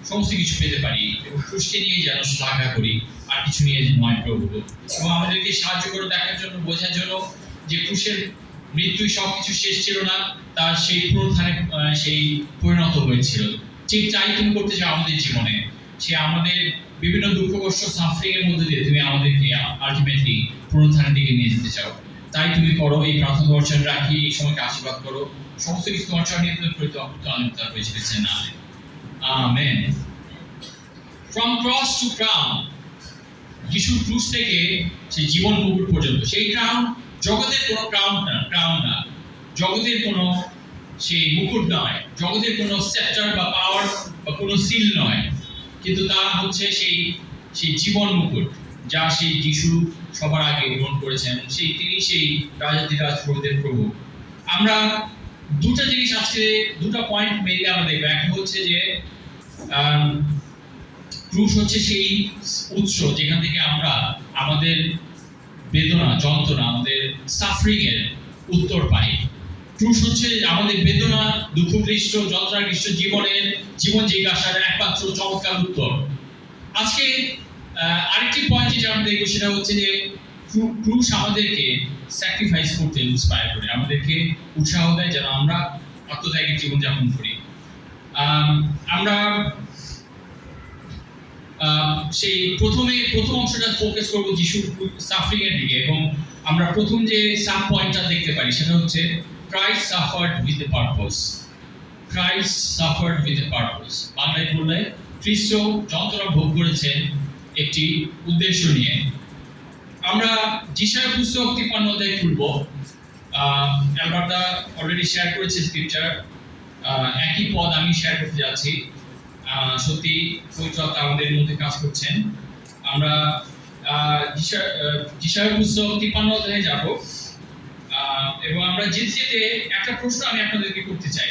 সমস্ত কিছু পেতে পারি, এবং ক্রুশকে নিয়ে যেন শ্লাঘা করি, আর কিছু নিয়ে নয় প্রভু। এবং আমাদেরকে সাহায্য করে দেখার জন্য, বোঝার জন্য যে ক্রুশের মৃত্যুই সবকিছু শেষ ছিল না, তার সেই পুনরুত্থানে সেই পরিণত হয়েছিল। ঠিক চাই তুমি করতে চাও আমাদের জীবনে, সে আমাদের বিভিন্ন দুঃখ কষ্ট সাফারিং এর মধ্যে দিয়ে তুমি আমাদেরকে আলটিমেটলি পুনরুত্থানের দিকে নিয়ে যেতে চাও। তাই তুমি করো, এই প্রার্থনা বর্ষণ রাখি, এই সময়কে আশীর্বাদ করো, সমস্ত কিছু তোমার চরণে নিবেদন করি, তোমার হয়েছে না। Amen. From cross to crown, যিশুর ক্রুশ থেকে সেই জীবন মুকুট পর্যন্ত। সেই ক্রাউন জগতের কোনো ক্রাউন না, জগতের কোনো সেই মুকুট নয়, জগতের কোনো সেপ্টার বা পাওয়ার বা কোনো সিল নয়, কিন্তু তা হচ্ছে সেই জীবন মুকুট, যা সেই যিশু সবার আগে গ্রহণ করেছেন। তিনি সেই রাজাধিরাজ প্রভুদের প্রভু। আমরা দুটা জিনিস আজকে, দুটা পয়েন্ট মেইলে আমরা দেখবো। একটা হচ্ছে যে ক্রুশ হচ্ছে সেই উৎস যেখান থেকে আমরা আমাদের বেদনা, যন্ত্রণা, আমাদের সাফারিং এর উত্তর পাই। ক্রুশ হচ্ছে আমাদের বেদনা, দুঃখ ক্লিষ্ট, যন্ত্রণা ক্লিষ্ট জীবন জিজ্ঞাসার একমাত্র চমৎকার উত্তর। আজকে আরেকটি পয়েন্ট যেটা আমরা দেখবো, সেটা হচ্ছে যে ক্রুশ আমাদেরকে স্যাক্রিফাইস করতে ইন্সপায়ার করে, আমাদেরকে উৎসাহ দেয় যেন আমরা আত্মত্যাগের জীবনযাপন করি। আমরা সেই প্রথম অংশটা ফোকাস করবো যিশুর সাফারিং এর দিকে, এবং আমরা প্রথম যে সাব পয়েন্টটা দেখতে পারি সেটা হচ্ছে Christ suffered with a purpose. Christ suffered with a purpose. বাংলায় বললে খ্রিস্ট যন্ত্রণা ভোগ করেছেন একটি উদ্দেশ্য নিয়ে। আমরা যিশায়া পুস্তক 53 অধ্যায় খুলব। অ্যালবার্টা অলরেডি শেয়ার করেছে স্ক্রিপচার, একই পদ আমি শেয়ার করতে যাচ্ছি। সত্যি পবিত্রতা আমাদের মধ্যে কাজ করছেন। আমরা যিশার পুস্তক 53 অধ্যায়ে যাব, এবং আমরা যেতে যেতে একটা প্রশ্ন আমি আপনাদেরকে করতে চাই,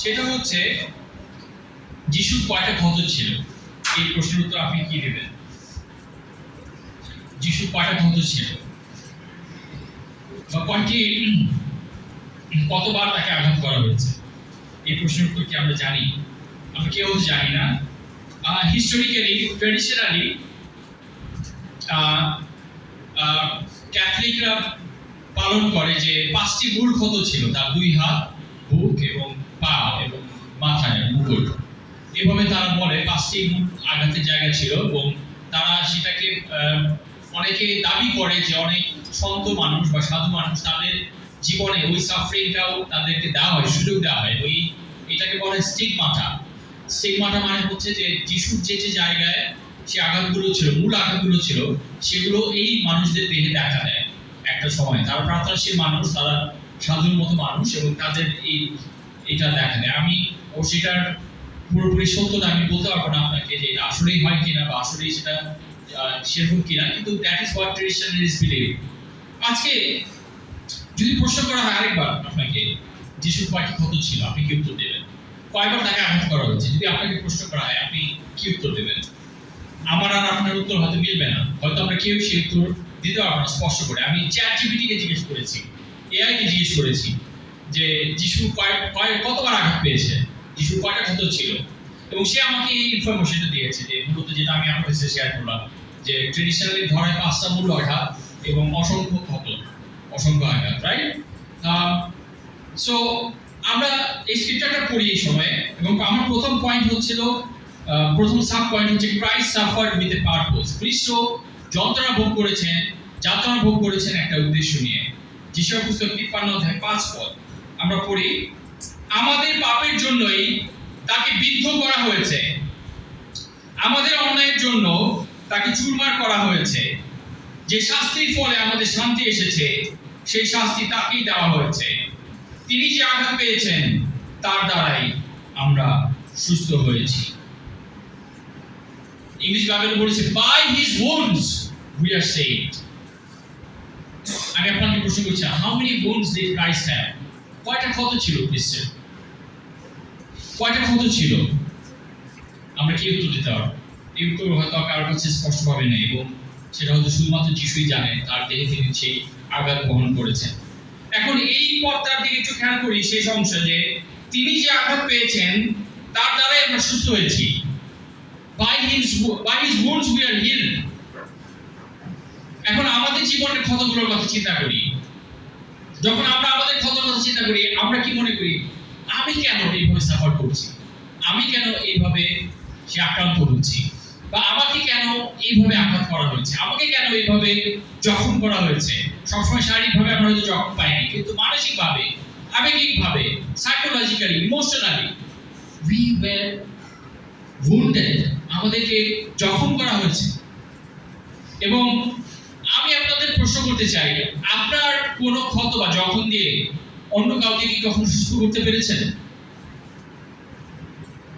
সেটা হচ্ছে যিশুর কয়টা ক্ষত ছিল? এই প্রশ্নের উত্তর আপনি কি দেবেন? যিশুর কয়টা ক্ষত ছিল, বা কতবার তাকে আঘাত করা হয়েছে? এই প্রশ্নের উত্তর কি আমরা জানি? আমরা কেউ জানি না। হিস্টোরিক্যালি, ট্রেডিশনালি ক্যাথলিকরা পালন করে যে 5টি মূল ক্ষত ছিল, তার 2 হাত, বুক এবং পা এবং মাথায় মুকুট। এভাবে তারা বলে 5টি মূল আঘাতের জায়গা ছিল, এবং তারা সেটাকে অনেকে দাবি করে যে অনেক সন্ত মানুষ বা সাধু মানুষ তাদের জীবনে ওই সাফারিংটাও তাদেরকে দেওয়া হয়, সুযোগ দেওয়া হয়। এটাকে বলে স্টিগমাটা। স্টিগমাটা মানে হচ্ছে যে যিশুর যে যে জায়গায় সে আঘাতগুলো ছিল, মূল আঘাতগুলো ছিল, সেগুলো এই মানুষদের দেহে দেখা দেয় একটা সময়। তারা প্রার্থনাশীল মানুষ, তারা সাধুর মতো মানুষ, এবং তাদের এটা দেখা দেয়। আমি সেটার পুরোপুরি সত্যটা আমি বলতে পারবো না আপনাকে যে এটা আসলেই হয় কিনা বা আসলেই সেটা সেরকম কিনা, কিন্তু দ্যাট ইজ হোয়াট ট্রেডিশনালিস্ট বিলিভ। আজকে যদি প্রশ্ন করা হয় আরেকবার আপনাকে, যিশুর কয়টি ক্ষত ছিল, আপনি কি উত্তর দেবেন? কয়বার তাকে আঘাত করা হয়েছে যদি আপনাকে প্রশ্ন করা হয়, আপনি কি উত্তর দেবেন? আমার আর আপনার উত্তর হয়তো মিলবে না, হয়তো আমরা কেউ সেই উত্তর দিতে পারবো না স্পষ্ট করে। আমি চ্যাটজিপিটি কে জিজ্ঞেস করেছি, এআই কে জিজ্ঞেস করেছি যে যিশু কতবার আঘাত পেয়েছে, যিশুর কয়টা ক্ষত ছিল, এবং সে আমাকে এই ইনফরমেশনটা দিয়েছে যে মূলত যেটা আমি আপনার সাথে শেয়ার করলাম, যে ট্রেডিশনালি ধরে 5টা মূল আঘাত এবং অসংখ্য ক্ষত, অসংখ্য আঘাত, রাইট? সো আমরা এই স্ক্রিপ্টটা পড়ি এই সময়ে, এবং আমার প্রথম পয়েন্ট হচ্ছিল, প্রথম সাব পয়েন্ট হচ্ছে Christ suffered with a purpose. খ্রিস্ট যন্ত্রণা ভোগ করেছেন, যাতনা ভোগ করেছেন একটা উদ্দেশ্য নিয়ে। যিশার পুস্তক 53 অধ্যায় 5 পদ আমরা পড়ি, আমাদের পাপের জন্যই তাকে বিদ্ধ করা হয়েছে, আমাদের অন্যায়ের জন্য তাকে চুরমার করা হয়েছে। যে শাস্তির ফলে আমাদের শান্তি এসেছে, সেই শাস্তি তাকেই দেওয়া হয়েছে। তিনি যে আঘাত পেয়েছেন, তার দ্বারাই আমরা সুস্থ হয়েছি। ইংলিশ বাইবেল বলেছে, by his wounds we are saved। আমি আপনাকে প্রশ্ন করছি, how many wounds did Christ have? কয়টা ক্ষত ছিল খ্রিস্টের? কয়টা ক্ষত ছিল? আমরা কি উত্তর দিতে পারবো? এই উত্তর হয়তো কারোর কাছে স্পষ্টভাবে নেই, এবং সেটা হয়তো শুধুমাত্র যিশুই জানেন, তার দেহে তিনি সেই আঘাত বহন করেছেন। এখন এই পথটার দিকে একটু খেয়াল করি, শেষ অংশ, যে তিনি যে আঘাত পেয়েছেন তার দ্বারাই আমরা সুস্থ হয়েছি। by his wounds we are healed। এখন আমাদের জীবনের ক্ষতগুলোর কথা চিন্তা করি, যখন আমরা আমাদের ক্ষতর কথা চিন্তা করি, আমরা কি মনে করি, আমি কেন এইভাবে সাফার করছি, আমি কেন এইভাবে সে আক্রান্ত হচ্ছি, বা আমাকে কেন এইভাবে আঘাত করা হয়েছে, আমাকে কেন এইভাবে জখম করা হয়েছে। সবসময় শারীরিকভাবে আমরা হয়তো জখম পাইনি, কিন্তু মানসিকভাবে, আবেগিকভাবে, psychologically, emotionally we were wounded। আমাদেরকে জখম করা হয়েছে। এবং আমি আপনাদের প্রশ্ন করতে চাই, আপনার কোনো ক্ষত বা জখম দিয়ে অন্য কাউকে কি কখনো সুস্থ করতে পেরেছেন?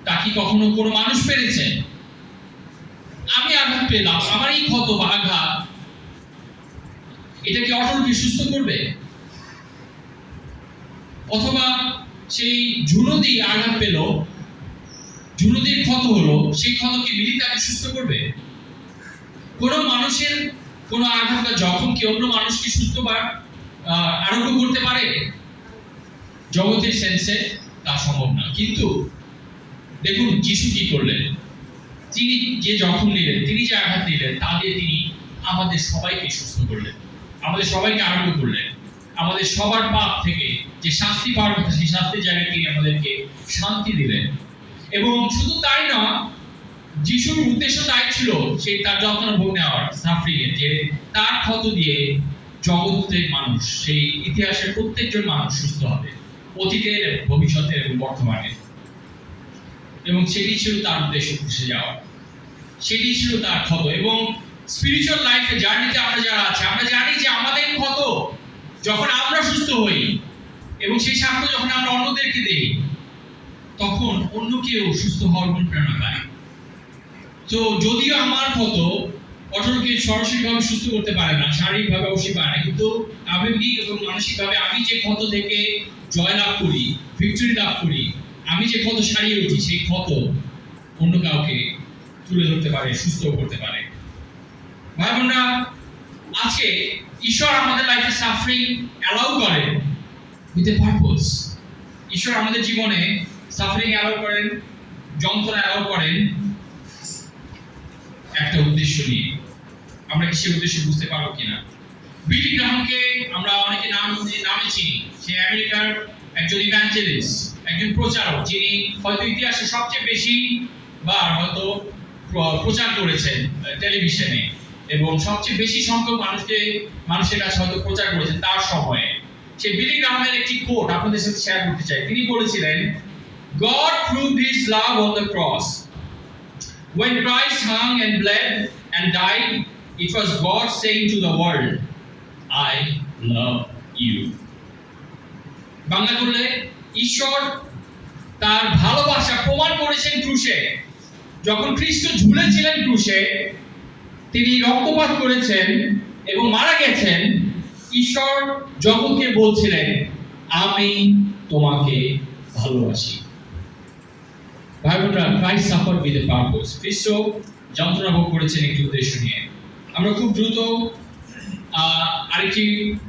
তা কি কখনো কোনো মানুষ পেরেছে? আমি আঘাত পেলাম, আমার এই ক্ষত বা আঘাত, এটা কি অটলকে সুস্থ করবে? অথবা সেই ঝুনদি আঘাত পেল, ঝুনদির ক্ষত হলো, সেই ক্ষত কি মিলিতাকে সুস্থ করবে? কোনো মানুষের কোনো আঘাত বা জখম কি অন্য মানুষকে সুস্থ বা আরোগ্য করতে পারে? জগতের সেন্সে তা সম্ভব না। কিন্তু দেখুন যিশু কি করলেন, তিনি যে জখম নিলেন, তিনি যে আঘাত নিলেন, তা দিয়ে তিনি আমাদের সবাইকে সুস্থ করলেন, আমাদের সবাইকে আরোগ্য করলেন। আমাদের সবার পাপ থেকে যে শাস্তি পাওয়ার কথা, সেই শাস্তির জায়গায় তিনি আমাদেরকে শান্তি দিলেন। এবং শুধু তাই না, যিশুর উদ্দেশ্য তাই ছিল, সেই তার যন্ত্রণা ভোগ নেওয়ার, সাফারিং এর, যে তার ক্ষত দিয়ে জগতের মানুষ, সেই ইতিহাসের প্রত্যেকজন মানুষ সুস্থ হবে, অতীতের, ভবিষ্যতের এবং বর্তমানে। এবং সেটি ছিল তার উদ্দেশ্য, খুশি যাওয়া, সেটি ছিল তার ক্ষত। এবং স্পিরিচুয়াল লাইফে জার্নিতে আমরা যারা আছি, আমরা জানি যে আমাদের ক্ষত যখন আমরা সুস্থ হই এবং সেই সাক্ষ্য যখন আমরা অন্যদেরকে দিই, তখন অন্য কেউ সুস্থ হওয়ার অনুপ্রেরণা পায়। তো যদিও আমার ক্ষত অটলকে সরাসরিভাবে সুস্থ করতে পারে না, শারীরিকভাবে অবশ্যই পারে না, কিন্তু আবেগিক এবং মানসিকভাবে আমি যে ক্ষত থেকে জয় লাভ করি, ভিক্টরি লাভ করি, আমি যে ক্ষত সারিয়ে উঠি, সেই ক্ষত অন্য কাউকে তুলে ধরতে পারে, সুস্থ করতে পারে। ভাই বোনরা, আজকে ঈশ্বর আমাদের লাইফে সাফারিং অ্যালাউ করেন উইথ এ পারপোজ। ঈশ্বর আমাদের জীবনে সাফারিং অ্যালাউ করেন, যন্ত্রণা অ্যালাউ করেন একটা উদ্দেশ্য নিয়ে। আমরা কি সেই উদ্দেশ্য বুঝতে পারবো কিনা? বিলি গ্রাহামকে আমরা অনেকে নামে চিনি। সে আমেরিকার একজন ইভাঞ্জেলিস্ট, একজন প্রচারক, যিনি হয়তো ইতিহাসে সবচেয়ে বেশি বার হয়তো প্রচার করেছেন টেলিভিশনে, এবং সবচেয়ে বেশি সংখ্যক মানুষের কাছে হয়তো প্রচার করেছেন তার সময়ে। সেই বিলি গ্রাহামের একটি কোট আপনাদের সাথে শেয়ার করতে চাই। তিনি বলেছিলেন, God proved his love on the cross. When Christ hung and bled and died, it was God saying to the world, I love you. Bangla করলে, ঈশ্বর তার ভালোবাসা প্রমাণ করেছেন ক্রুশে। যখন খ্রিস্ট ঝুলেছিলেন ক্রুশে, তিনি রক্তপাত করেছেন এবং মারা গেছেন, ঈশ্বর জগৎকে বলছিলেন, আমি তোমাকে ভালোবাসি। ভাই বোনরা, Christ suffered with a purpose. খ্রিস্ট যন্ত্রণা ভোগ করেছেন একটি উদ্দেশ্য নিয়ে। আমরা খুব দ্রুত আরেকটি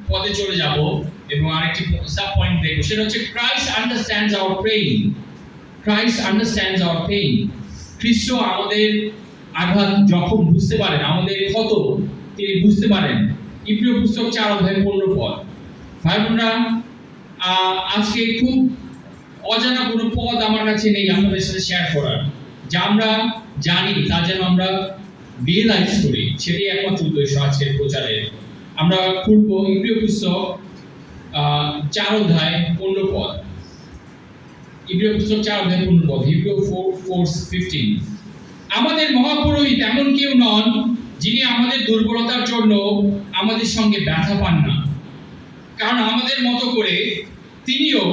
পদে চলে যাব এবং আরেকটি সাব পয়েন্ট দেখব। সেটা হচ্ছে Christ understands our pain. Christ understands our pain. খ্রিস্ট আমাদের আঘাত যখন বুঝতে পারেন, আমাদের ক্ষত তিনি বুঝতে পারেন। ইব্রিয় পুস্তক 4:15 পদ। ভাই বোনরা, আজকে খুব অজানা কোনো পদ আমার কাছে নেই আপনাদের সাথে শেয়ার করার। যা আমরা জানি তা যেন আমরা রিয়েলাইজ করি, সেটাই একমাত্র উদ্দেশ্য আজকের প্রচারের। আমরা খুলব ইব্রিয় পুস্তক 4:15 পদ। ইব্রিয় পুস্তক 4:15 পদ, হিব্রু 4:15। আমাদের মহাপুরোহিত এমন কেউ নন যিনি আমাদের দুর্বলতার জন্য আমাদের সঙ্গে ব্যথা পান না, কারণ আমাদের মতো করে তিনিও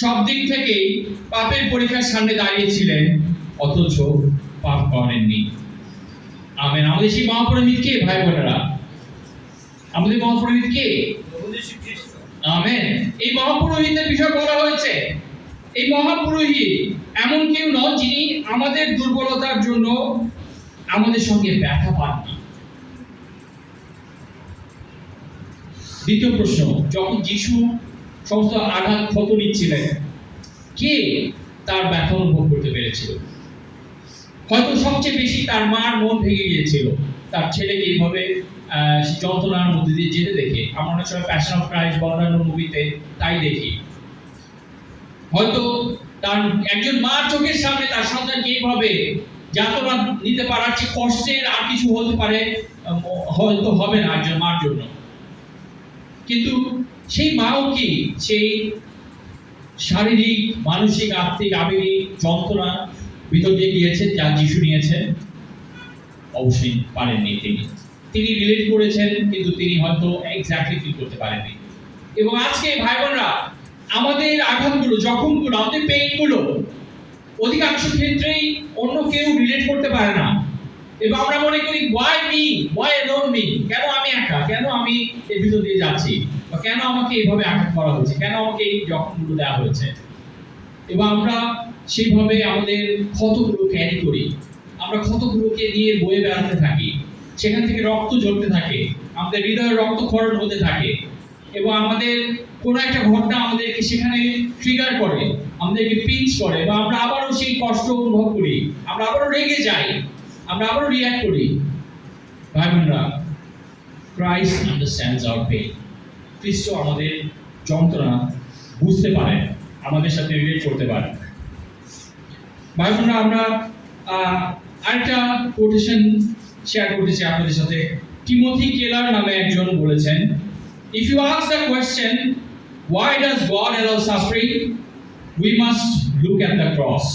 সব দিক থেকেই পাপের পরীক্ষার সামনে দাঁড়িয়েছিলেন, অথচ পাপ করেননি। আমেন। আমাদের সেই মহাপুরোহিত কে ভাই বোনেরা? আমাদের মহাপুরোহিত কে? আমেন। এই মহাপুরোহিতের বিষয় বলা হয়েছে, এই মহাপুরোহিত এমন কেউ নন যিনি আমাদের দুর্বলতার জন্য আমাদের সঙ্গে ব্যথা পান না। দ্বিতীয় প্রশ্ন, যখন যিশু সমস্ত আঘাত ক্ষত নিচ্ছিলেন, কে তার ব্যথা অনুভব করতে পেরেছিল? হয়তো সবচেয়ে বেশি তার মার মন ভেঙে গিয়েছিল তার ছেলেকে এইভাবে যন্ত্রণার মধ্যে দিয়ে যেতে দেখে। আমরা অনেক সময় প্যাশন অফ ক্রাইস্ট বা অন্যান্য মুভিতে তাই দেখি। হয়তো তার একজন মার চোখের সামনে তার সন্তানকে এইভাবে যাতনা নিতে পারার চেয়ে কষ্টের আর কিছু হতে পারে, হয়তো হবে না একজন মার জন্য। কিন্তু সেই মাও কি সেই শারীরিক, মানসিক, আত্মিক, আবেগিক যন্ত্রণা ভিতর দিয়ে গিয়েছেন যা যিশু নিয়েছেন? অবশ্যই পারেননি। তিনি রিলেট করেছেন, কিন্তু তিনি হয়তো এক্স্যাক্টলি ফিল করতে পারেননি। এবং আজকে ভাই বোনরা, আমাদের আঘাতগুলো, জখমগুলো, আমাদের পেইনগুলো অধিকাংশ ক্ষেত্রেই অন্য কেউ রিলেট করতে পারে না। এবং আমরা মনে করি, why me? Why alone me? কেন আমি একা? কেন আমি এর ভিতর দিয়ে যাচ্ছি? বা কেন আমাকে এইভাবে আঘাত করা হয়েছে? কেন আমাকে এই জখমগুলো দেওয়া হয়েছে? এবং আমরা সেইভাবে আমাদের ক্ষতগুলো ক্যারি করি। আমরা ক্ষতগুলোকে নিয়ে বয়ে বেড়াতে থাকি, সেখান থেকে রক্ত ঝরতে থাকে, আমাদের হৃদয়ের রক্তক্ষরণ হতে থাকে, এবং আমাদের কোনো একটা ঘটনা আমাদেরকে সেখানে ট্রিগার করে, আমাদেরকে পিঞ্চ করে, বা আমরা আবারও সেই কষ্ট অনুভব করি, আমরা আবারও রেগে যাই, আমরা আবারও রিঅ্যাক্ট করি। ভাই বোনরা, Christ understands our pain. খ্রিস্ট আমাদের যন্ত্রণা বুঝতে পারে, আমাদের সাথে রিলেট করতে পারে। ভাই বোনরা, আমরা আরেকটা কোটেশন শেয়ার করতেছি আপনাদের সাথে। টিমোথি কেলার নামে একজন বলেছেন, if you ask the question why does God allow suffering, we must look at the cross.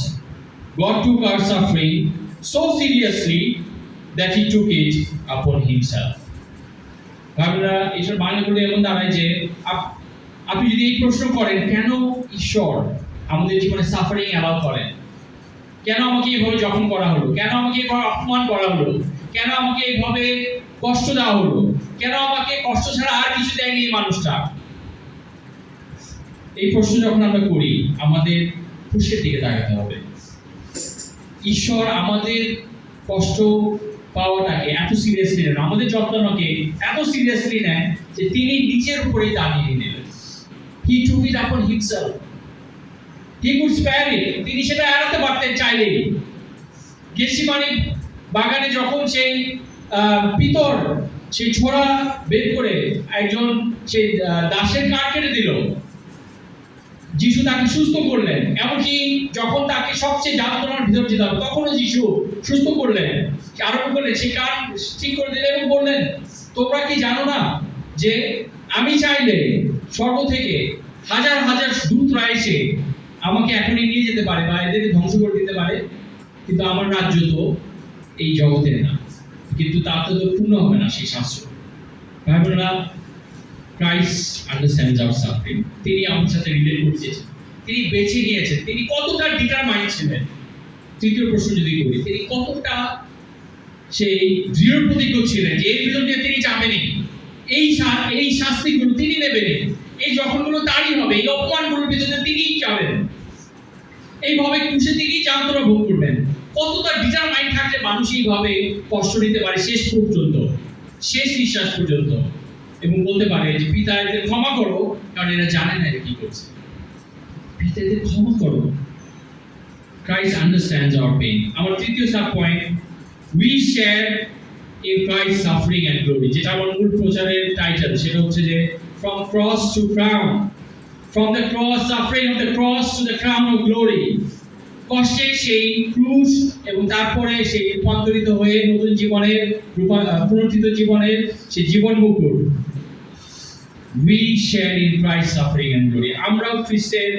God took our suffering so seriously that he took it upon himself. ভাবনা এইসব বাংলাগুলো এমন দাঁড়ায় যে আপনি যদি এই প্রশ্ন করেন কেন ঈশ্বর আমাদের জীবনে সাফারিং অ্যালাউ করেন, কেন আমাকে এইভাবে জখম করা হলো, কেন আমাকে এইভাবে অপমান করা হলো, কেন আমাকে এইভাবে কষ্ট দেওয়া হলো, কেন আমাকে কষ্ট ছাড়া আর কিছু দেয়নি এই মানুষটা, এই প্রশ্ন যখন আমরা করি আমাদের খুশির দিকে তাকাতে হবে। ঈশ্বর আমাদের কষ্ট পাওয়াটাকে এত সিরিয়াসলি নেন, আমাদের যন্ত্রণাকে এত সিরিয়াসলি নেন যে তিনি নিজের উপরেই দাঁড়িয়ে নিলেন। He took it upon himself. He could spare it. তিনি সেটা এড়াতে পারতেন চাইলেই। গেতসেমানি বাগানে যখন সেই পিতর সেই ছোড়া বের করে একজন সেই দাসের কান কেটে দিল, যিশু তাকে সুস্থ করলেন। এমনকি যখন তাকে সবচেয়ে যন্ত্রণার ভিতর যেতে হবে তখনও যিশু সুস্থ করলেন, আরোপ করলেন, সে কান ঠিক করে দিলেন এবং বললেন, তোমরা কি জানো না যে আমি চাইলে স্বর্গ থেকে হাজার হাজার দূতরা এসে আমাকে এখনই নিয়ে যেতে পারে বা এদেরকে ধ্বংস করে দিতে পারে, কিন্তু আমার রাজ্য তো এই জগতের না, কিন্তু তার তো পূর্ণ হবে না সেই শাস্ত্র। ভাই বোনেরা, Christ understands our suffering. তিনি আমার সাথে রিলেট করছেন, তিনি বেছে নিয়েছেন, তিনি কতটা ডিটারমাইন্ড ছিলেন। তৃতীয় প্রশ্ন যদি করি, তিনি কতটা সেই দৃঢ় প্রতিজ্ঞ ছিলেন যে এর বিরুদ্ধে তিনি যাবেনই, এই শাস্তিগুলো তিনি নেবেন, এই জখমগুলো তারই হবে, এই অপমানগুলোর বিরুদ্ধে তিনিই যাবেন, এইভাবে ক্রুশে তিনি যন্ত্রণা ভোগ করবেন। কতটা ডিটারমাইন্ড থাকলে মানুষ এইভাবে কষ্ট নিতে পারে শেষ পর্যন্ত, শেষ নিঃশ্বাস পর্যন্ত, এবং বলতে পারে যে পিতা এদের ক্ষমা করো কারণ এরা জানে না এরা কি করছে। পিতা এদের ক্ষমা করো। Christ understands our pain. আমার তৃতীয় sub point, we share in Christ's suffering and glory, যেটা আমার মূল প্রচারের টাইটেল, সেটা হচ্ছে যে from cross to crown, from the cross, suffering of the cross to the crown of glory. কষ্টের সেই ক্রুশ এবং তারপরে সেই রূপান্তরিত হয়ে নতুন জীবনের পুনরুত্থিত জীবনের সেই জীবন মুকুট। We share in Christ's suffering and glory. আমরাও খ্রিস্টের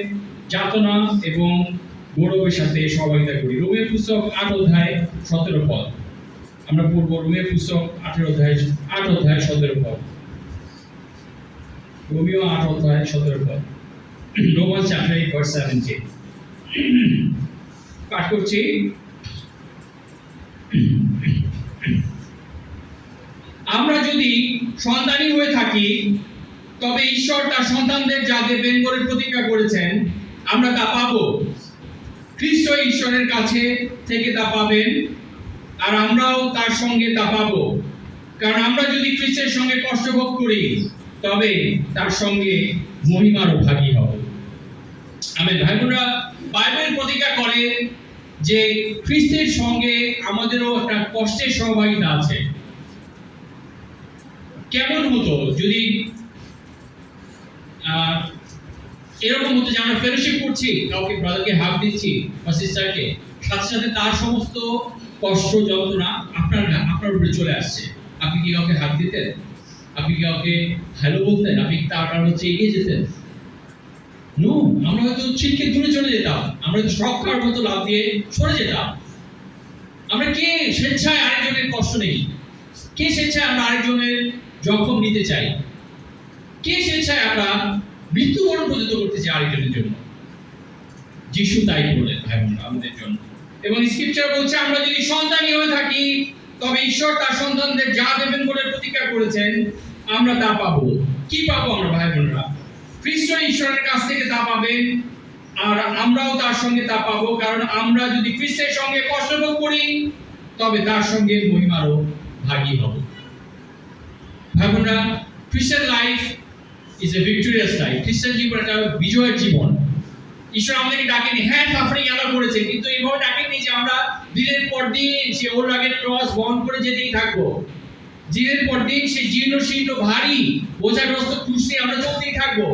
যাতনা এবং গৌরবের সাথে সহযোগিতা করি। রোমের পুস্তক 8 অধ্যায় 17 পদ আমরা পড়ব। রোমের পুস্তক 8 অধ্যায় 17 পদ। রোমীয় 8 অধ্যায় 17 পদ। Romans chapter 8 verse 17 পাঠ করছি। আমরা যদি সন্তানই হয়ে থাকি তবে ঈশ্বর তার সন্তানদের যা দেবেন বলে প্রতিজ্ঞা করেছেন আমরা তা পাবো। খ্রিস্ট ঈশ্বরের কাছে থেকে তা পাবেন আর আমরাও তার সঙ্গে তা পাবো, কারণ আমরা যদি খ্রিস্টের সঙ্গে কষ্ট ভোগ করি তবে তার সঙ্গে মহিমারও ভাগী হব। আমেন। ভাই বোনেরা, বাইবেল প্রতিজ্ঞা করে যে খ্রিস্টের সঙ্গে আমাদেরও একটা কষ্টের সহভাগিতা আছে। কেমন হতো যদি এরকম হতো যে আমরা ফেলোশিপ করছি, কাউকে ব্রাদারকে হাত দিচ্ছি বা সিস্টারকে, সাথে সাথে তার সমস্ত কষ্ট যন্ত্রণা আপনার উপরে চলে আসছে। আপনি কি কাউকে হাত দিতেন? আপনি কি কাউকে হ্যালো বলতেন? আপনি কি তার হচ্ছে এগিয়ে যেতেন? নো, আমরা হয়তো ছিটকে দূরে চলে যেতাম, আমরা হয়তো শখ খাওয়ার মতো লাভ দিয়ে সরে যেতাম। আমরা কে স্বেচ্ছায় আরেকজনের কষ্ট নেই? কে স্বেচ্ছায় আমরা আরেকজনের জখম নিতে চাই? কে স্বেচ্ছায় আমরা মৃত্যুবরণ পর্যন্ত করতে চাই আরেকজনের জন্য? যিশু তাই করলেন ভাই বোন আমাদের জন্য। এবং স্ক্রিপচার বলছে আমরা যদি সন্তানই হয়ে থাকি তবে ঈশ্বর তার সন্তানদের যা দেবেন বলে প্রতিজ্ঞা করেছেন আমরা তা পাবো। কি পাবো আমরা ভাই বোনেরা? খ্রিস্ট ঈশ্বরের কাছ থেকে তা পাবেন আর আমরাও তার সঙ্গে তা পাবো, কারণ আমরা যদি খ্রিস্টের সঙ্গে কষ্ট ভোগ করি তবে তার সঙ্গে মহিমারও ভাগী হব। ভাই বোনেরা, খ্রিস্টান life is a victorious life. খ্রিস্টান জীবন একটা বিজয়ের জীবন। ঈশ্বর আমাদেরকে ডাকেনি, হ্যাঁ সাফারিং অ্যালাউ করেছে, কিন্তু এইভাবে ডাকেনি যে আমরা দিনের পর দিন সে ওর আগের ক্রস বহন করে যেতেই থাকবো। দিনের পর দিন সে জীর্ণ শীর্ণ ভারী বোঝাগ্রস্ত ক্রুশ নিয়ে আমরা চলতেই থাকবো।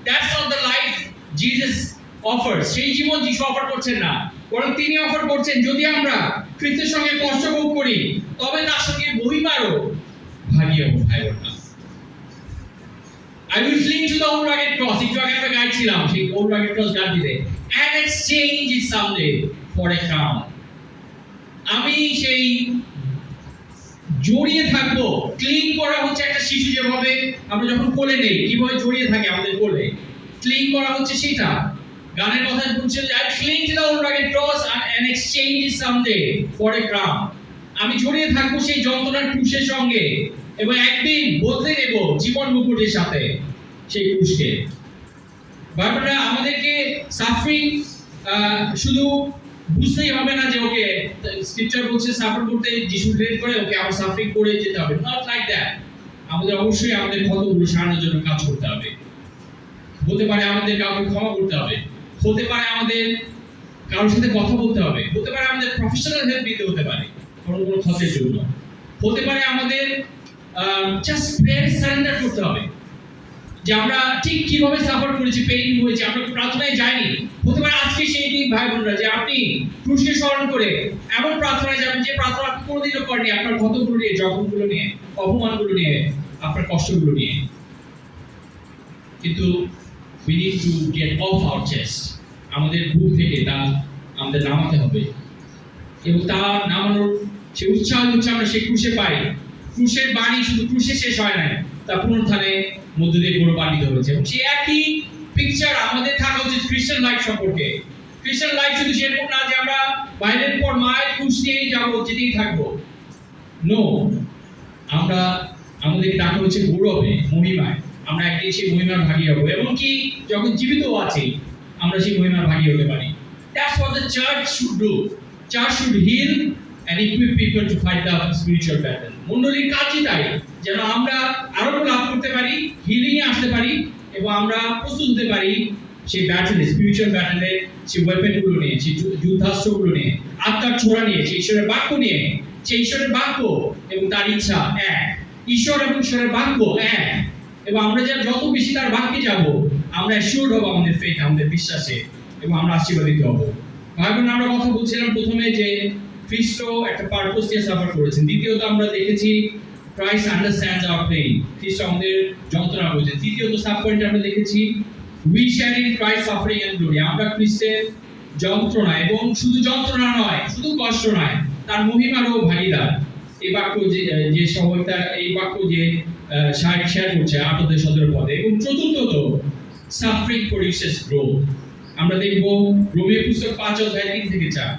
That's not the life Jesus offers. সেই জীবন যিশু অফার করছেন না, বরং তিনি অফার করছেন যদি আমরা খ্রিস্টের সঙ্গে কষ্ট ভোগ করি তবে তার সঙ্গে মহিমারও ভাগী হব। ভাই বোনেরা, I will cling to the old rugged cross. একটু আগে আমরা গাইছিলাম সেই old rugged cross গান দিতে, and exchange it someday for a crown. আমি সেই জড়িয়ে থাকবো। ক্লিং করা হচ্ছে একটা শিশু যেভাবে আমরা যখন কোলে নেই কিভাবে জড়িয়ে থাকে আমাদের কোলে, ক্লিং করা হচ্ছে সেটা। গানের কথা বলছে যে I cling to the old rugged cross and exchange it someday for a crown. আমি জড়িয়ে থাকবো সেই যন্ত্রণার ক্রুশের সঙ্গে এবং একদিন বদলে নেব জীবন মুকুটের সাথে সেই ক্রুশকে। বারবার আমাদেরকে সাফারিং শুধু বুঝতেই হবে না যে ওকে স্ক্রিপচার বলছে সাফার করতে যিশু রিলেট করে ওকে আবার সাফারিং করে যেতে হবে, নট লাইক দ্যাট। আমাদের অবশ্যই আমাদের ক্ষতগুলো সারানোর জন্য কাজ করতে হবে। হতে পারে আমাদের কাউকে ক্ষমা করতে হবে, হতে পারে আমাদের কারোর সাথে কথা বলতে হবে, হতে পারে আমাদের প্রফেশনাল হেল্প নিতে হতে পারে কোনো ক্ষতের জন্য, হতে পারে আমাদের জাস্ট প্রেয়ারে সারেন্ডার করতে হবে যে আমরা ঠিক কিভাবে সাফার করেছি, পেইন হয়েছে, আমরা প্রার্থনায় যাইনি। হতে পারে আজকে সেই দিন ভাই বোনরা যে আপনি ক্রুশকে স্মরণ করে এমন প্রার্থনায় যাবেন যে প্রার্থনা আপনি কোনোদিনও করেনি, আপনার ক্ষতগুলো নিয়ে, জখমগুলো নিয়ে, অপমানগুলো নিয়ে, আপনার কষ্টগুলো নিয়ে। কিন্তু we need to get off our chest, আমাদের বুক থেকে তা আমাদের নামাতে হবে এবং তা নামানোর সে উৎসাহ হচ্ছে আমরা সেই ক্রুশে পাই। ক্রুশের বাণী শুধু ক্রুশে শেষ হয় না, তা পুনরুত্থানে মধ্য দিয়ে গৌরবান্বিত হয়েছে। এবং সেই একই পিকচার আমাদের থাকা উচিত খ্রিস্টান লাইফ সম্পর্কে। খ্রিস্টান লাইফ শুধু সেরকম না যে আমরা বাইরের পর মায়ের ক্রুশ নিয়েই যাবো, যেতেই থাকবো। নো, আমরা আমাদেরকে ডাকা হচ্ছে গৌরবে, মহিমায়। আমরা একদিন সেই মহিমার ভাগী হবো এবং কি যখন জীবিত আছি আমরা সেই মহিমার ভাগী হতে পারি। That's what the church should do. Church should heal and equip people to fight the spiritual battle. মণ্ডলীর কাজই তাই, যেন আমরা আরো লাভ করতে পারি, হিলিং এ আসতে পারি এবং আমরা প্রস্তুত হতে পারি সেই ব্যাটেলে, স্পিরিচুয়াল ব্যাটেলে, সেই ওয়েপেনগুলো নিয়ে, সেই যুদ্ধাস্ত্রগুলো নিয়ে, আত্মার ছোড়া নিয়ে, সেই ঈশ্বরের বাক্য নিয়ে। সেই ঈশ্বরের বাক্য এবং তার ইচ্ছা এক, ঈশ্বর এবং ঈশ্বরের বাক্য এক। এবং আমরা যত বেশি তার বাক্যে যাব আমরা অ্যাসিওরড হব আমাদের ফেথ, আমাদের বিশ্বাসে, এবং আমরা আশীর্বাদিত হব। ভাই বোন, আমরা কথা বলছিলাম প্রথমে যে খ্রিস্ট একটা পারপাস নিয়ে সাফার করেছেন। দ্বিতীয়ত আমরা দেখেছি ক্রাইস্ট আন্ডারস্ট্যান্ডস আওয়ার পেইন, খ্রিস্ট আমাদের যন্ত্রণা বুঝেন। তৃতীয়ত সাব পয়েন্টে আমরা দেখেছি we share in Christ suffering and glory, আমরা খ্রিস্টের যন্ত্রণা এবং শুধু যন্ত্রণা নয়, শুধু কষ্ট নয়, তার মহিমারও ভাগীদার। এই বাক্য যে সহায়তা, এই বাক্য যে শেয়ার করছে 8-17 পদে। এবং চতুর্থত সাফারিং প্রডিউসেস গ্রোথ, আমরা দেখব রোমীয় পুস্তক 5:3-4।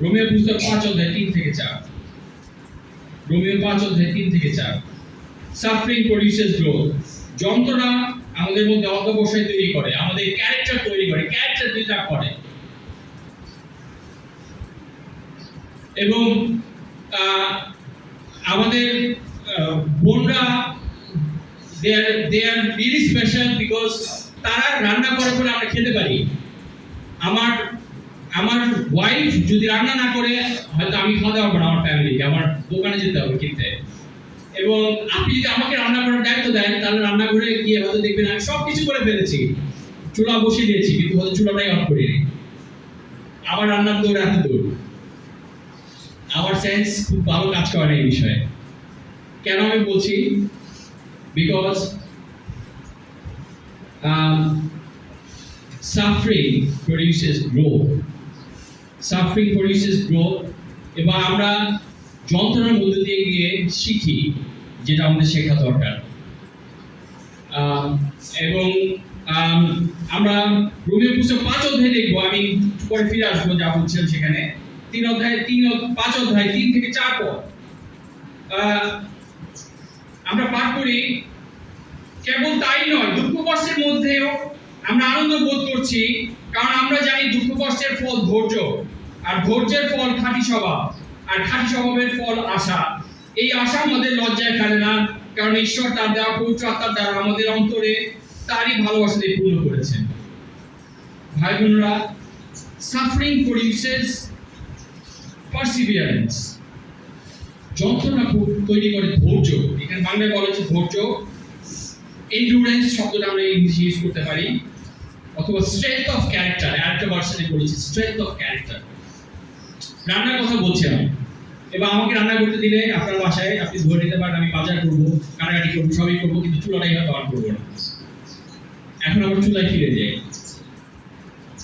রোমীয় পুস্তক 5:3-4। রোমীয় 5:3-4। সাফারিং প্রডিউসেস গ্রোথ, যন্ত্রণা আমাদের মধ্যে অধ্যবসায় তৈরি করে, আমাদের ক্যারেক্টার তৈরি করে, ক্যারেক্টার বিল্ড আপ করে। এবং আমাদের বোনরা they are really special because তারা রান্না করে বলে আমরা খেতে পারি। আমার ওয়াইফ যদি রান্না না করে হয়তো আমি খাওয়া দাওয়া করবো না, আমার ফ্যামিলিকে, আমার দোকানে যেতে হবে কিনতে। এবং আপনি যদি আমাকে রান্না করার দায়িত্ব দেন তাহলে রান্নাঘরে গিয়ে হয়তো দেখবেন আমি সব কিছু করে ফেলেছি, চুলা বসিয়ে দিয়েছি কিন্তু হয়তো চুলাটাই অন করিনি। আমার রান্নার দৌড় এত দৌড়, আমার সেন্স খুব ভালো কাজ করে না এই বিষয়ে। কেন আমি বলছি? Because suffering produces growth. Suffering produces growth. এবং আমরা যন্ত্রণার মধ্য দিয়ে গিয়ে শিখি যেটা আমাদের শেখা দরকার। এবং আমরা রোমীয় পুস্তক 5 অধ্যায় দেখবো, আমি পরে ফিরে আসবো যা বলছিলাম সেখানে। 5 অধ্যায় 3-4 পদ আমরা পাঠ করি। কেবল তাই নয়, দুঃখ কষ্টের মধ্যেও আমরা আনন্দ বোধ করছি, কারণ আমরা জানি দুঃখ কষ্টের ফল ধৈর্য, আর ধৈর্যের ফল খাঁটি স্বভাব, আর খাঁটি স্বভাবের ফল আশা। এই আশা আমাদের লজ্জায় ফেলে না, কারণ ঈশ্বর তার দেওয়া পবিত্র আত্মার দ্বারা আমাদের অন্তরে তারই ভালোবাসা দিয়ে পূর্ণ করেছেন। ভাই বোনরা, সাফারিং প্রডিউসেস পারসিভিয়ারেন্স, যন্ত্রণা তৈরি করে ধৈর্য। এখানে বাংলায় বলা হচ্ছে ধৈর্য। এন্ডুরেন্স শব্দটা আমরা ইংলিশে ইউজ করতে পারি, অথবা স্ট্রেংথ অফ ক্যারেক্টার, আরেকটা ভার্সনে বলেছি স্ট্রেংথ অফ ক্যারেক্টার। রান্নার কথা বলছিলাম, এবার আমাকে রান্না করতে দিলে আপনার বাসায় আপনি ধরে নিতে পারেন আমি বাজার করবো, কাটাকাটি করবো, সবই করবো, কিন্তু চুলাটাই হয়তো অন করবো না। এখন আবার চুলায় ফিরে যাই।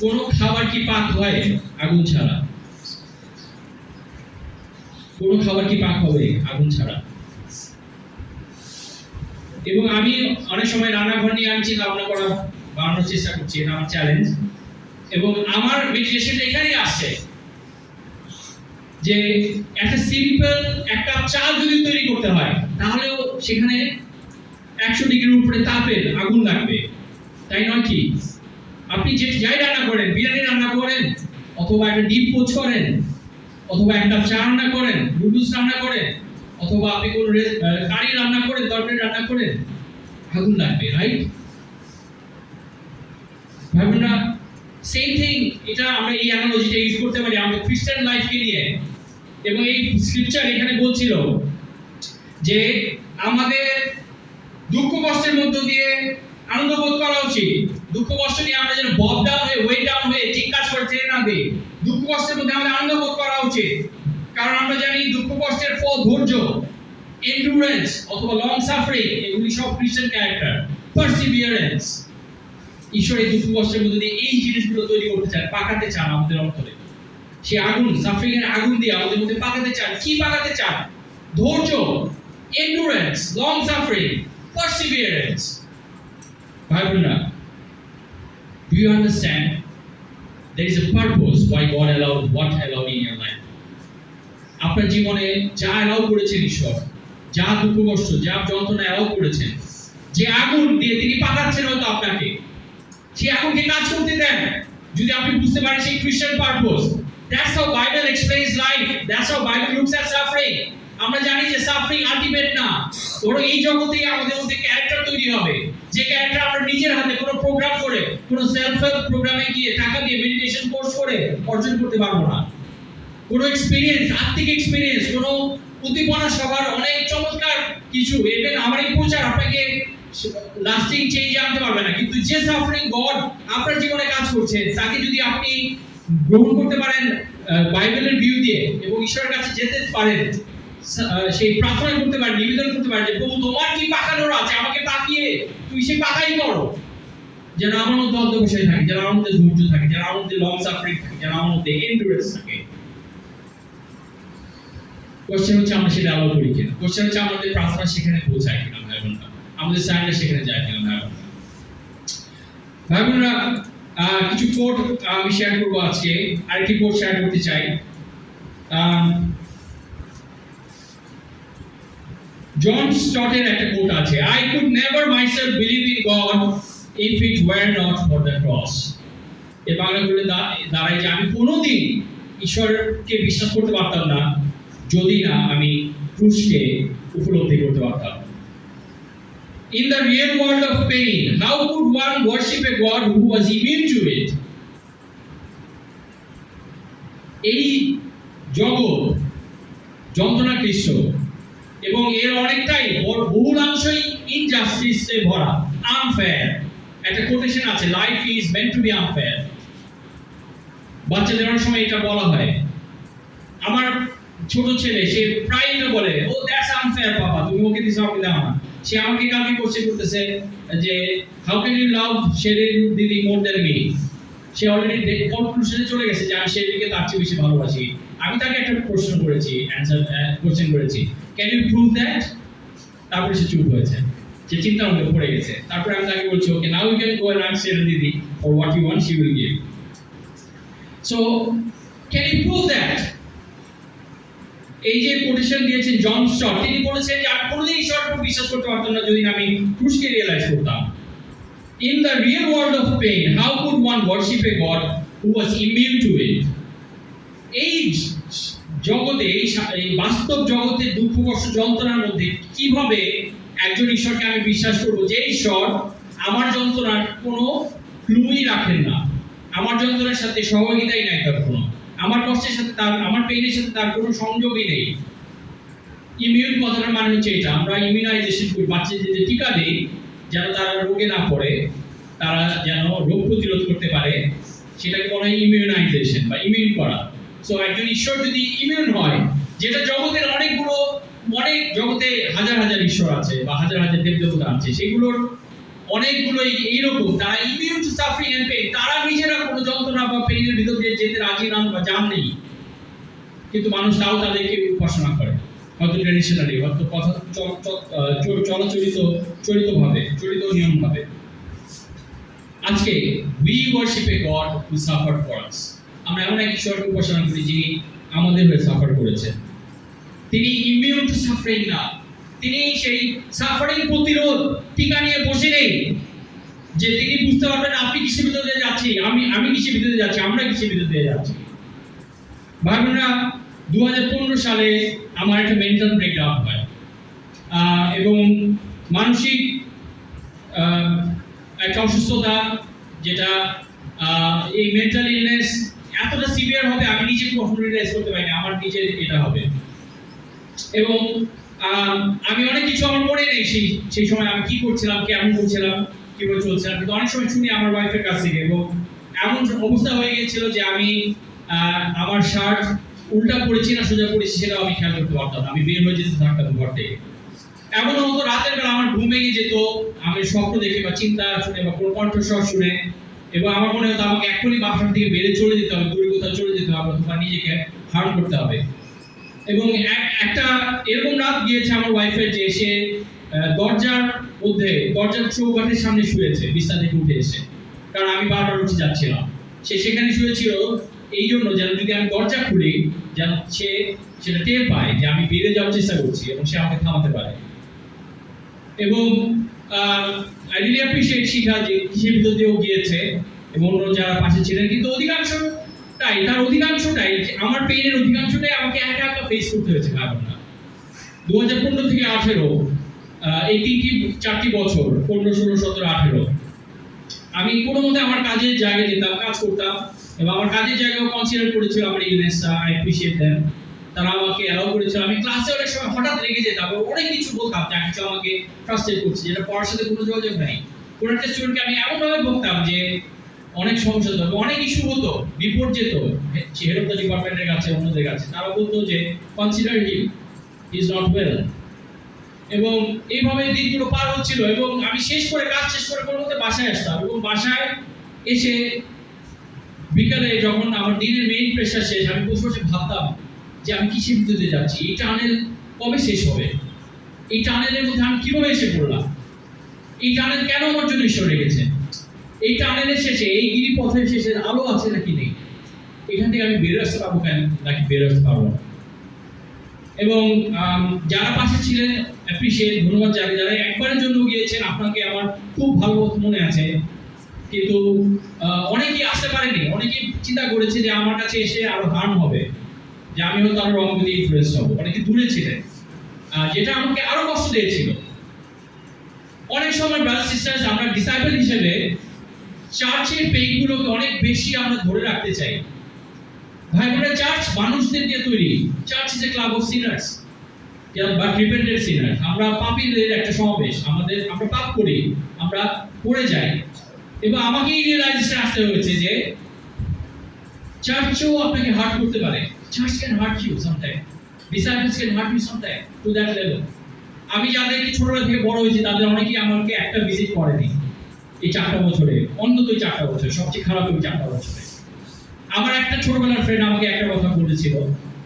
কোনো খাবার কি পাক হয় আগুন ছাড়া? কোনো খাবার কি পাক হবে আগুন ছাড়া? এবং আমি অনেক সময় রান্নাঘর নিয়ে আমি চিন্তা ভাবনা করা বানানোর চেষ্টা করছি, এটা আমার চ্যালেঞ্জ। এবং আমার মেডিটেশনটা এখানেই আসছে যে একটা সিম্পল একটা চা যদি তৈরি করতে হয় তাহলেও সেখানে 100 ডিগ্রির উপরে তাপের আগুন লাগবে, তাই নয় কি? আপনি যে যাই রান্না করেন, বিরিয়ানি রান্না করেন, অথবা একটা ডিম পোচ করেন, অথবা একটা চা রান্না করেন, নুডলস রান্না করেন, অথবা আপনি কোনো কারি রান্না করেন, তরকারি রান্না করেন, আগুন লাগবে, রাইট? ভাবুন না, সেম থিং, এটা আমরা এই অ্যানালজিটা ইউজ করতে পারি আমাদের খ্রিস্টান লাইফকে নিয়ে। এবং এই স্ক্রিপচার এখানে বলছিল যে আমাদের দুঃখ কষ্টের মধ্য দিয়ে আনন্দ বোধ করা উচিত। দুঃখ কষ্ট নিয়ে আমরা যেন বব ডাউন হয়ে ওয়েট ডাউন হয়ে ঠিক কাজ করে ছেড়ে না দিই। দুঃখ কষ্টের মধ্যে আমাদের আনন্দ বোধ করা উচিত, কারণ আমরা জানি দুঃখ কষ্টের ফল ধৈর্য, এন্ডুরেন্স অথবা লং সাফারিং, এগুলি সব খ্রিস্টান ক্যারেক্টার। পারসিভিয়ারেন্স, ঈশ্বর এই দুঃখ কষ্টের মধ্যে দিয়ে এই জিনিসগুলো তৈরি করতে চান, পাকাতে চান আমাদের অন্তরে। সে আগুন, সাফারিং এর আগুন দিয়ে আমাদের মধ্যে পাকাতে চান। কি পাকাতে চান? ধৈর্য, এন্ডুরেন্স, লং সাফারিং, পারসিভিয়ারেন্স। ভাই বোনেরা, do you understand there is a purpose why God allowed what allowed in your life? আপনার জীবনে যা অ্যালাউ করেছেন ঈশ্বর, যা দুঃখ কষ্ট, যা যন্ত্রণা অ্যালাউ করেছেন, যে আগুন দিয়ে তিনি পাকাচ্ছেন হয়তো আপনাকে, সেই আগুনকে কাজ করতে দেন যদি আপনি বুঝতে পারেন সেই খ্রিস্টান purpose. That's how Bible explains life. That's how Bible looks at suffering. আমরা জানি যে সাফারিং আলটিমেট না, বরং এই জগতেই আমাদের মধ্যে ক্যারেক্টার তৈরি হবে, যে ক্যারেক্টার আমরা নিজের হাতে কোনো প্রোগ্রাম করে, কোনো সেলফ হেল্প প্রোগ্রামে গিয়ে টাকা দিয়ে মেডিটেশন কোর্স করে অর্জন করতে পারবো না। কোনো এক্সপেরিয়েন্স, আত্মিক এক্সপেরিয়েন্স, কোনো উদ্দীপনা সবার অনেক চমৎকার কিছু, এটা আমার এই প্রচার আপনাকে লাস্টিং চেঞ্জ আনতে পারবে না। কিন্তু যে সাফারিং গড আপনার জীবনে কাজ করছে, তাকে যদি আপনি গ্রহণ করতে পারেন বাইবেলের ভিউ দিয়ে এবং ঈশ্বরের কাছে যেতে পারেন, সেই প্রার্থনা করতে পারেন, নিবেদন করতে পারেন যে প্রভু তোমার কি পাকানোর আছে, আমাকে পাকিয়ে তুই সে পাকাই করো, যেন আমার মধ্যে অধ্যবসায় থাকে, যেন আমার মধ্যে ধৈর্য থাকে, যেন আমার মধ্যে লং সাফারিং থাকে, যেন আমার মধ্যে এন্ডুরেন্স থাকে। কোশ্চেন হচ্ছে আমরা সেটা অ্যালাউ করি কিনা। কোশ্চেন হচ্ছে আমাদের প্রার্থনা সেখানে পৌঁছায় কিনা ভাই বোনরা, আমাদের সাইন্ডার সেখানে যায় কিনা ভাই বোনরা। ভাই বোনরা, কিছু কোট আমি শেয়ার করবো আজকে, আরেকটি কোট শেয়ার করতে চাই। জন স্টটের একটা কোট আছে, I could never myself believe in God if it were not for the cross. এই বাংলা বলে দাঁড়ায় যে আমি কোনোদিন ঈশ্বরকে বিশ্বাস করতে পারতাম না যদি না আমি ক্রুশকে উপলব্ধি করতে পারতাম। In the real world of pain, how could one worship a God who was immune to it? এই জগৎ যন্ত্রণাক্লিষ্ট এবং এর অনেকটাই বহুলাংশই ইনজাস্টিসে ভরা, আনফেয়ার। একটা কোটেশন আছে, life is meant to be unfair. বাচ্চাদের অনেক সময় এটা বলা হয়। আমার ছোট ছেলে, সে প্রায় এটা বলে, ও দ্যাটস আনফেয়ার বাবা, তুমি ওকে দিছো আমাকে দাও না। সে আমাকে কালকে কোশ্চেন করতেছে যে how can you love Sherin দিদি মোর দ্যান মি। সে অলরেডি কনক্লুশনে চলে গেছে যে আমি শেরিনকে তার চেয়ে বেশি ভালোবাসি। আমি তাকে একটা প্রশ্ন করেছি, কোশ্চেন করেছি, ক্যান ইউ প্রুভ দ্যাট? তারপরে সে চুপ হয়েছে, সে চিন্তা মধ্যে পড়ে গেছে। তারপরে আমি তাকে বলছি, okay now you can go and ask Sherin দিদি for what you want, she will give. So can you prove that? এই যে কোটেশন দিয়েছেন জন স্টট, তিনি বলেছেন যে আমি কোনোদিন ঈশ্বরের উপর বিশ্বাস করতে পারতাম না যদি আমি ক্রুশকে রিয়েলাইজ করতাম। In the real world of pain, how could one worship a God who was immune to it? এই জগতে, এই বাস্তব জগতে দুঃখ কষ্ট যন্ত্রণার মধ্যে কিভাবে একজন ঈশ্বরকে আমি বিশ্বাস করব যে ঈশ্বর আমার যন্ত্রণার কোনো ক্লুই রাখেন না, আমার যন্ত্রণার সাথে সহযোগিতাই নাই তার কোনো, আমার কষ্টের সাথে তার, আমার পেইনের সাথে তার কোনো সংযোগই নেই। ইমিউন কথাটার মানে হচ্ছে এটা, আমরা ইমিউনাইজেশন করি, বাচ্চাদের যে টিকা দেই যেন তারা রোগে না পড়ে, তারা যেন রোগ প্রতিরোধ করতে পারে, সেটাকে বলা হয় ইমিউনাইজেশন বা ইমিউন করা। সো একজন ঈশ্বর যদি ইমিউন হয়, যেটা জগতের অনেকগুলো, অনেক জগতে হাজার হাজার ঈশ্বর আছে বা হাজার হাজার দেবদেবতা আছে, সেগুলোর অনেকগুলো এইরকম, তারা immune to suffering and pain, তারা নিজেরা কোনো যন্ত্রণা বা পেইনের ভিতর দিয়ে যেতে রাজি নন বা জান নেই। কিন্তু মানুষ তাও তাদেরকে উপাসনা করে, হয়তো ট্রেডিশনালি, হয়তো কথা চলিত নিয়ম ভাবে। আজকে we worship A god who suffered for us. আমরা এমন এক ঈশ্বরকে উপাসনা করি যিনি আমাদের হয়ে সাফার করেছেন। তিনি ইমিউন টু সাফারিং না, তিনি সেই সাফারিং প্রতিরোধ টিকা নিয়ে বসে নেই যে তিনি বুঝতে পারবেন আপনি কিসের ভিতর দিয়ে যাচ্ছি, আমি কিসের ভিতর দিয়ে যাচ্ছি, আমরা কিসের ভিতর দিয়ে যাচ্ছি। ভাই বোনেরা, 2015 সালে আমার একটা মেন্টাল ব্রেকডাউন হয় এবং মানসিক একটা অসুস্থতা, যেটা এই মেন্টাল ইলনেস এতটা সিভিয়ার হবে আমি নিজে কখনো রিয়েলাইজ করতে পারিনি আমার নিজের এটা হবে। এবং আমি অনেক কিছু আমার মনে নেই সেই সময় আমি কি করছিলাম, কেমন করছিলাম, কিভাবে চলছিলাম, কিন্তু অনেক সময় শুনি আমার ওয়াইফের কাছ থেকে, এবং এমন অবস্থা হয়ে গিয়েছিল যে আমি আমার শার্ট উল্টা পড়েছি না সোজা পড়েছি সেটাও আমি খেয়াল করতে পারতাম না, আমি বের হয়ে যেতে থাকতাম ঘর থেকে। এমন হতো রাতের বেলা আমার ঘুম ভেঙে যেত আমি স্বপ্ন দেখে বা চিন্তা শুনে বা কোনো কণ্ঠস্বর শুনে, এবং আমার মনে হতো আমাকে এখনই বাসার থেকে বেড়ে চলে যেতে হবে, দূরে কোথাও চলে যেতে হবে, অথবা নিজেকে হার্ম করতে হবে। এবং একটা এরকম রাত গিয়েছে আমার ওয়াইফের যে সে দরজার চৌকাঠের সামনে শুয়েছে বিছানা থেকে উঠে এসে, কারণ আমি বারবার উঠে যাচ্ছিলাম। সে সেখানে শুয়েছিল এই জন্য যেন যদি আমি দরজা খুলি যেন সে সেটা টের পায় যে আমি বেরিয়ে যাওয়ার চেষ্টা করছি এবং সে আমাকে থামাতে পারে। এবং আই রিয়েলি অ্যাপ্রিশিয়েট শিখা যে কিসের ভিতর দিয়েও গিয়েছে এবং অন্য যারা পাশে ছিলেন, কিন্তু তার অধিকাংশটাই আমার পেইনের অধিকাংশটাই আমাকে একা একা ফেস করতে হয়েছে। ভাবুন না, 2015 থেকে 18 এই 4টি বছর 15, 16, 17, 18 আমি কোনো মতে আমার কাজের জায়গায় যেতাম, কাজ করতাম, এবং আমার কাজের জায়গাও কনসিডার করেছিল আমার ইলনেসটা। আই অ্যাপ্রিশিয়েট দেম, তারা আমাকে অ্যালাউ করেছিল। আমি ক্লাসে অনেক সময় হঠাৎ রেগে যেতাম, অনেক কিছু বলতাম যা কিছু আমাকে ফ্রাস্ট্রেট করছে, যেটা পড়ার সাথে কোনো যোগাযোগ নাই। কোনো একটা স্টুডেন্টকে আমি এমনভাবে বলতাম যে অনেক সমস্যা হতো, অনেক ইস্যু হতো, রিপোর্ট যেত হেড অফ দ্য ডিপার্টমেন্টের কাছে, অন্যদের কাছে, তারা বলতো যে consider him, he is not well. এবং এইভাবে দিনগুলো পার হচ্ছিল, এবং আমি কাজ শেষ করে কোনো মতে বাসায় আসতাম, এবং বাসায় এসে বিকালে যখন আমার দিনের মেইন প্রেশার শেষ, আমি বসে বসে ভাবতাম যে আমি কিসের ভিতরে যাচ্ছি, এই টানেল কবে শেষ হবে, এই টানেলের মধ্যে আমি কিভাবে এসে পড়লাম, এই টানেল কেন আমার জন্য ঈশ্বর রেখেছে, এই টানেলের শেষে, এই গিরিপথের শেষে আলো আছে নাকি নেই, এখান থেকে আমি বেরো আসতে পারবো কেন নাকি বেরো আসতে পারবো না। এবং যারা পাশে ছিলেন অ্যাপ্রিশিয়েট, ধন্যবাদ যারা একবারের জন্য গিয়েছেন, আপনাকে আমার খুব ভালো মনে আছে। কিন্তু অনেকেই আসতে পারেনি, অনেকেই চিন্তা করেছে যে আমার কাছে এসে আরো হার্ম হবে, যে আমি হয়তো আরো রং দিয়ে ইনফ্লুয়েন্স হবো, অনেকে দূরে ছিলেন, যেটা আমাকে আরো কষ্ট দিয়েছিল। অনেক সময় ব্রাদার সিস্টার্স, আমরা ডিসাইপল হিসেবে চার্চের পেইগুলোকে অনেক বেশি আমরা ধরে রাখতে চাই। ভাই বোনেরা, চার্চ মানুষদের দিয়ে তৈরি। Church is a club of Sinners বা রিপেন্টেড সিনার্স। আমরা পাপীদের একটা সমাবেশ, আমরা পাপ করি, আমরা পড়ে যাই। এবং আমাকে এই রিয়েলাইজেশন আসতে হয়েছে যে চার্চও আপনাকে হার্ট করতে পারে। Church can hurt you sometime, disciples can hurt you sometime to that level. আমি যাদেরকে ছোটবেলা থেকে বড় হয়েছি তাদের অনেকেই আমাকে একটা ভিজিট করেনি এই 4টা বছরে, অন্তত 4টা বছর, সবচেয়ে খারাপ ওই 4টা বছরে। আমার একটা ছোটবেলার ফ্রেন্ড আমাকে একটা কথা বলেছিল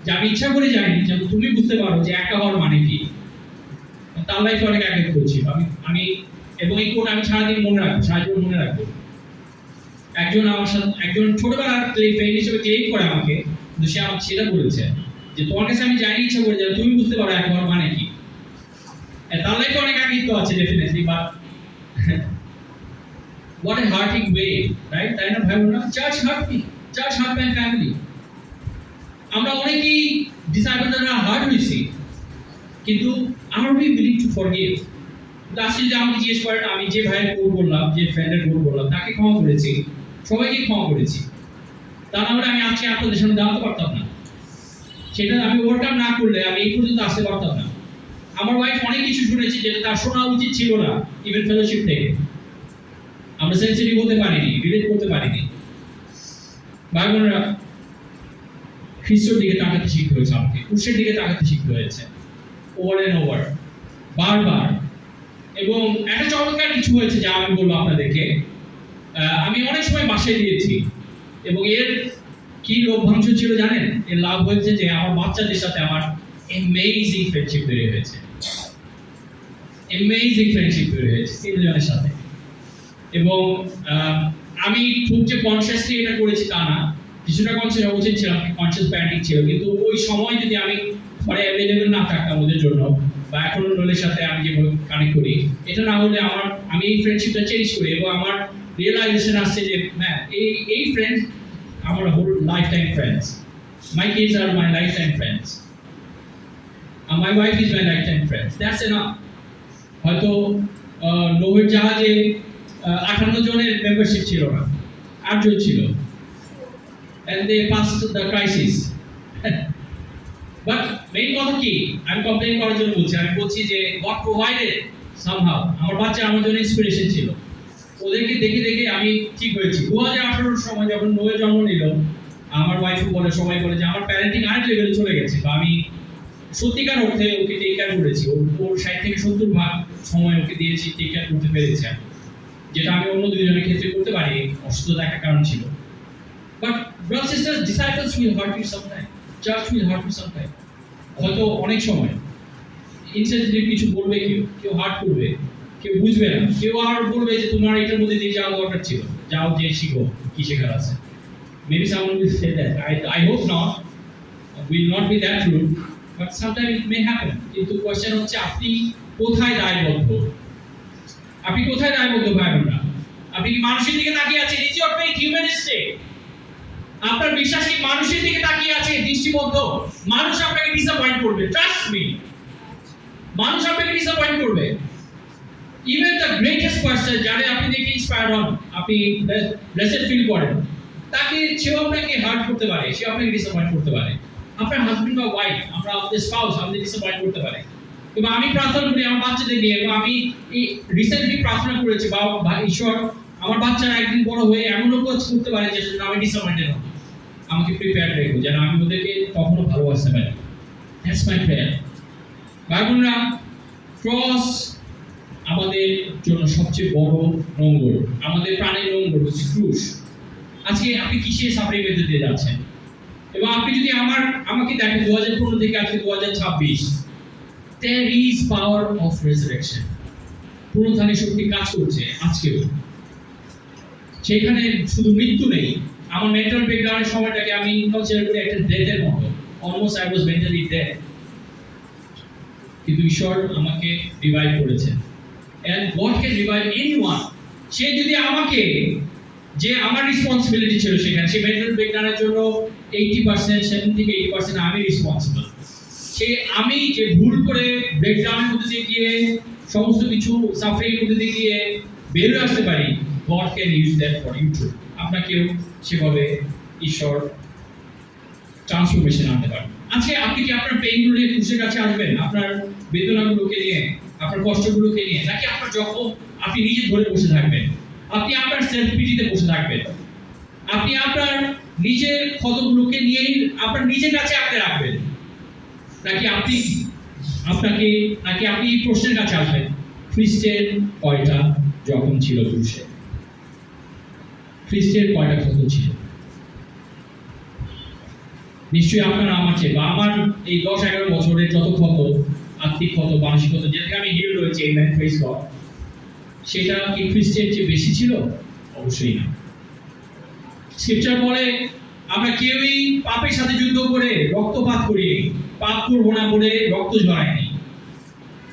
যে আমি ইচ্ছা করে যাইনি যেন তুমি বুঝতে পারো যে একা হওয়ার মানে কি। তার লাইফে অনেক একা করছিল আমি এবং এই কোট আমি সারাদিন মনে রাখবো, সারা জীবন মনে রাখবো। একজন ছোটবেলার ফ্রেন্ড হিসেবে ক্লেম করে আমাকে, কিন্তু সে আমাকে সেটা বলেছে যে তোমার কাছে আমি জানি ইচ্ছা করে যাই তুমি বুঝতে পারো একা হওয়ার মানে কি। তার লাইফে অনেক একাকিত্ব আছে definitely, but what a hurting way, right? তাই না ভাই বোনেরা? Church hurt me, church heart my family. আমরা অনেকেই ডিসাইপলরা হার্ট হয়েছি, কিন্তু আমরা উই উইলিং টু ফরগিভ। আজকে যদি আমাকে জিজ্ঞেস করেন, আমি যে ভাইয়ের কোট বললাম, যে ফ্রেন্ডের কোট বললাম, তাকে ক্ষমা করেছি, সবাইকে ক্ষমা করেছি। তা নাহলে আমি আজকে আপনাদের সামনে দাঁড়াতে পারতাম না। সেটা আমি ওভারকাম না করলে আমি এই পর্যন্ত আসতে পারতাম না। আমার ওয়াইফ অনেক কিছু শুনেছি যেটা তার শোনা উচিত ছিল না, ইভেন ফেলোশিপ থেকে। আমরা সেন্সিটিভ হতে পারিনি, রিলেট করতে পারিনি। ভাই বোনেরা, খ্রিস্টর দিকে তাকাতে শিখতে হয়েছে আমাকে, ক্রুশের দিকে তাকাতে শিখতে হয়েছে, ওভার এন্ড ওভার, বারবার। এবং একটা চমৎকার কিছু হয়েছে যা আমি বলবো আপনাদেরকে। আমি অনেক সময় বাসায় দিয়েছি, এবং এর কি লভ্যাংশ ছিল জানেন? এর লাভ হয়েছে যে আমার বাচ্চাদের সাথে আমার অ্যামেজিং ফ্রেন্ডশিপ তৈরি হয়েছে, অ্যামেজিং ফ্রেন্ডশিপ তৈরি হয়েছে তিনজনের সাথে। এবং আমি খুব যে কনসিয়াসলি এটা করেছি তা না, কিছুটা কনসিয়াস অবশ্যই ছিলাম, কনসিয়াস প্যারেন্টিং ছিল, কিন্তু ওই সময় যদি আমি পরে অ্যাভেলেবেল না থাকতাম ওদের জন্য, বা এখন রোলের সাথে আমি যেভাবে কানেক্ট করি, এটা না হলে আমি এই ফ্রেন্ডশিপটা চেঞ্জ করি, এবং আমার রিয়েলাইজেশন আসছে যে হ্যাঁ এই ফ্রেন্ডস আমার whole life time friends, my kids আর my life time friends, my wife is my life time friends, that's enough. হয়তো নৌহের জাহাজে 58 জনের মেম্বারশিপ ছিল না, 8 জন ছিল, and they passed the crisis. But main কথা কি, আমি কমপ্লেইন করার জন্য বলছি, আমি বলছি যে God provided somehow. আমার বাচ্চা আমার জন্য ইন্সপিরেশন ছিল, ওদেরকে দেখে দেখে আমি ঠিক হয়েছি। 2018 সময় যখন নোয়ে জন্ম নিল, আমার ওয়াইফ বলে, সবাই বলে যে আমার প্যারেন্টিং আরেক লেভেলে চলে গেছে, বা আমি সত্যিকার অর্থে ওকে টেক কেয়ার করেছি, ওর 60 থেকে 70% সময় ওকে দিয়েছি, টেক কেয়ার করতে পেরেছি, যেটা আমি অন্য দুইজনের ক্ষেত্রে করতে পারি, অসুস্থতা একটা কারণ ছিল। But brothers sisters, disciples will hurt you sometime, church will hurt you sometime. হয়তো অনেক সময় ইনসেনসিটিভ কিছু বলবে, কেউ হার্ট করবে, কেউ বুঝবে না, কেউ আর বলবে যে তোমার এটার মধ্যে দিয়ে যাওয়া দরকার ছিল, যাও যে শিখো কি শেখার আছে। Maybe someone will say that. I hope not. Will not be that rude, but sometimes it may happen. কিন্তু কোশ্চেন হচ্ছে আপনি কোথায় দায়বদ্ধ? আপনি কোথায় দায়বদ্ধ ভাই বোনরা? আপনি কি মানুষের দিকে তাকিয়ে আছেন? Is your faith humanistic? আপনার বিশ্বাস কি মানুষের দিকে তাকিয়ে আছে, দৃষ্টিবদ্ধ? মানুষ আপনাকে ডিসঅ্যাপয়েন্ট করবে, ট্রাস্ট মি, মানুষ আপনাকে ডিসঅ্যাপয়েন্ট করবে। ইভেন দ্য গ্রেটেস্ট পারসন যারে আপনি দেখে ইন্সপায়ার্ড হন, আপনি ব্লেসড ফিল করেন, তাকে সেও আপনাকে হার্ট করতে পারে, সেও আপনাকে ডিসঅ্যাপয়েন্ট করতে পারে। আপনার হাজবেন্ড বা ওয়াইফ, আমরা আমাদের স্পাউস আমাদের ডিসঅ্যাপয়েন্ট করতে পারে। এবং আমি প্রার্থনা করি আমার বাচ্চাদের নিয়ে, এবং আমি রিসেন্টলি প্রার্থনা করেছি বা ঈশ্বর আমার বাচ্চারা একদিন বড় হয়ে এমনও কাজ করতে পারে যে আমি ডিসঅ্যাপয়েন্টেড হব, আমাকে প্রিপেয়ার রেখো যেন আমি ওদেরকে কখনো ভালোবাসতে পারি। That's my prayer. ভাই বোনরা, ক্রস আমাদের জন্য সবচেয়ে বড় নোঙ্গর, আমাদের প্রাণের নোঙ্গর হচ্ছে ক্রুশ। আজকে আপনি কিসের সাফারিং মধ্যে দিয়ে যাচ্ছেন? এবং আপনি যদি আমাকে দেখেন 2015 থেকে আজকে 2026, there is power of resurrection, পুনরুত্থানের শক্তি কাজ করছে আজকেও। সেখানে শুধু মৃত্যু নেই, আমার মেন্টাল ব্রেকডাউনের সময়টাকে আমি কনসিডার করি একটা ডেথের মতো, almost I was mentally dead, কিন্তু ঈশ্বর আমাকে রিভাইভ করেছেন। and God can revive anyone. সে যদি আমাকে, যে আমার রেসপন্সিবিলিটি ছিল সেখানে, সে মেন্টাল ব্রেকডাউনের জন্য 80%, 70 থেকে 80% আমি রেসপন্সিবল। আমি যে ভুল করে ব্রেকডাউনের মধ্যে দিয়ে গিয়ে সমস্ত কিছু সাফারিং মধ্যে দিয়ে গিয়ে বের হয়ে আসতে পারি, God can use that for you too. আপনাকেও সেভাবে ঈশ্বর ট্রান্সফরমেশন আনতে পারে। আজকে আপনি কি আপনার পেইনগুলো নিয়ে ক্রুশের কাছে আসবেন, আপনার বেদনাগুলোকে নিয়ে, আপনার কষ্টগুলোকে নিয়ে, নাকি আপনার যখন আপনি নিজে ধরে বসে থাকবেন, আপনি আপনার সেলফ পিটিতে বসে থাকবেন, আপনি আপনার নিজের ক্ষতগুলোকে নিয়েই আপনার নিজের কাছে আপনি রাখবেন, নাকি আপনি এই প্রশ্নের কাছে আসবেন, খ্রিস্টের কয়টা জখম ছিল ক্রুশে? খ্রিস্টের কয়টা ক্ষত ছিল? নিশ্চয়ই আপনার আমার চেয়ে, বা আমার এই 10-11 বছরের যত ক্ষত, আত্মিক ক্ষত, মানসিক ক্ষত, যেটাকে আমি হিল রয়েছে, এই ম্যান প্রেজ গড, সেটা কি খ্রিস্টের চেয়ে বেশি ছিল? অবশ্যই না। স্ক্রিপচার বলে আমরা কেউই পাপের সাথে যুদ্ধ করে রক্তপাত করিনি, পাপ করবো না বলে রক্ত ঝরায়নি।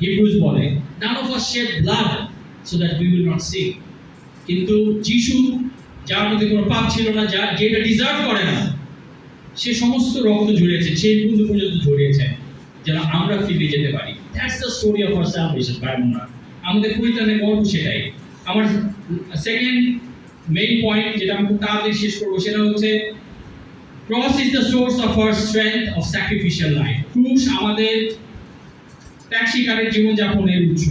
হিব্রুজ বলে none of us shed blood so that we will not sin. কিন্তু যিশু, যার মধ্যে কোনো পাপ ছিল না, যেটা ডিজার্ভ করে না, সে সমস্ত রক্ত ঝরিয়েছে, সেই বিন্দু পর্যন্ত ঝরিয়েছে যেন আমরা ফিরে যেতে পারি। That's the story of our salvation. ভাই বোনরা, আমাদের পরিত্রাণের গল্প সেটাই। আমার সেকেন্ড মেইন পয়েন্ট, যেটা আমি খুব তাড়াতাড়ি শেষ করবো, সেটা হচ্ছে cross is the source of our strength of sacrificial life. ক্রুশ আমাদের ত্যাগ স্বীকারের জীবনযাপনের উৎস,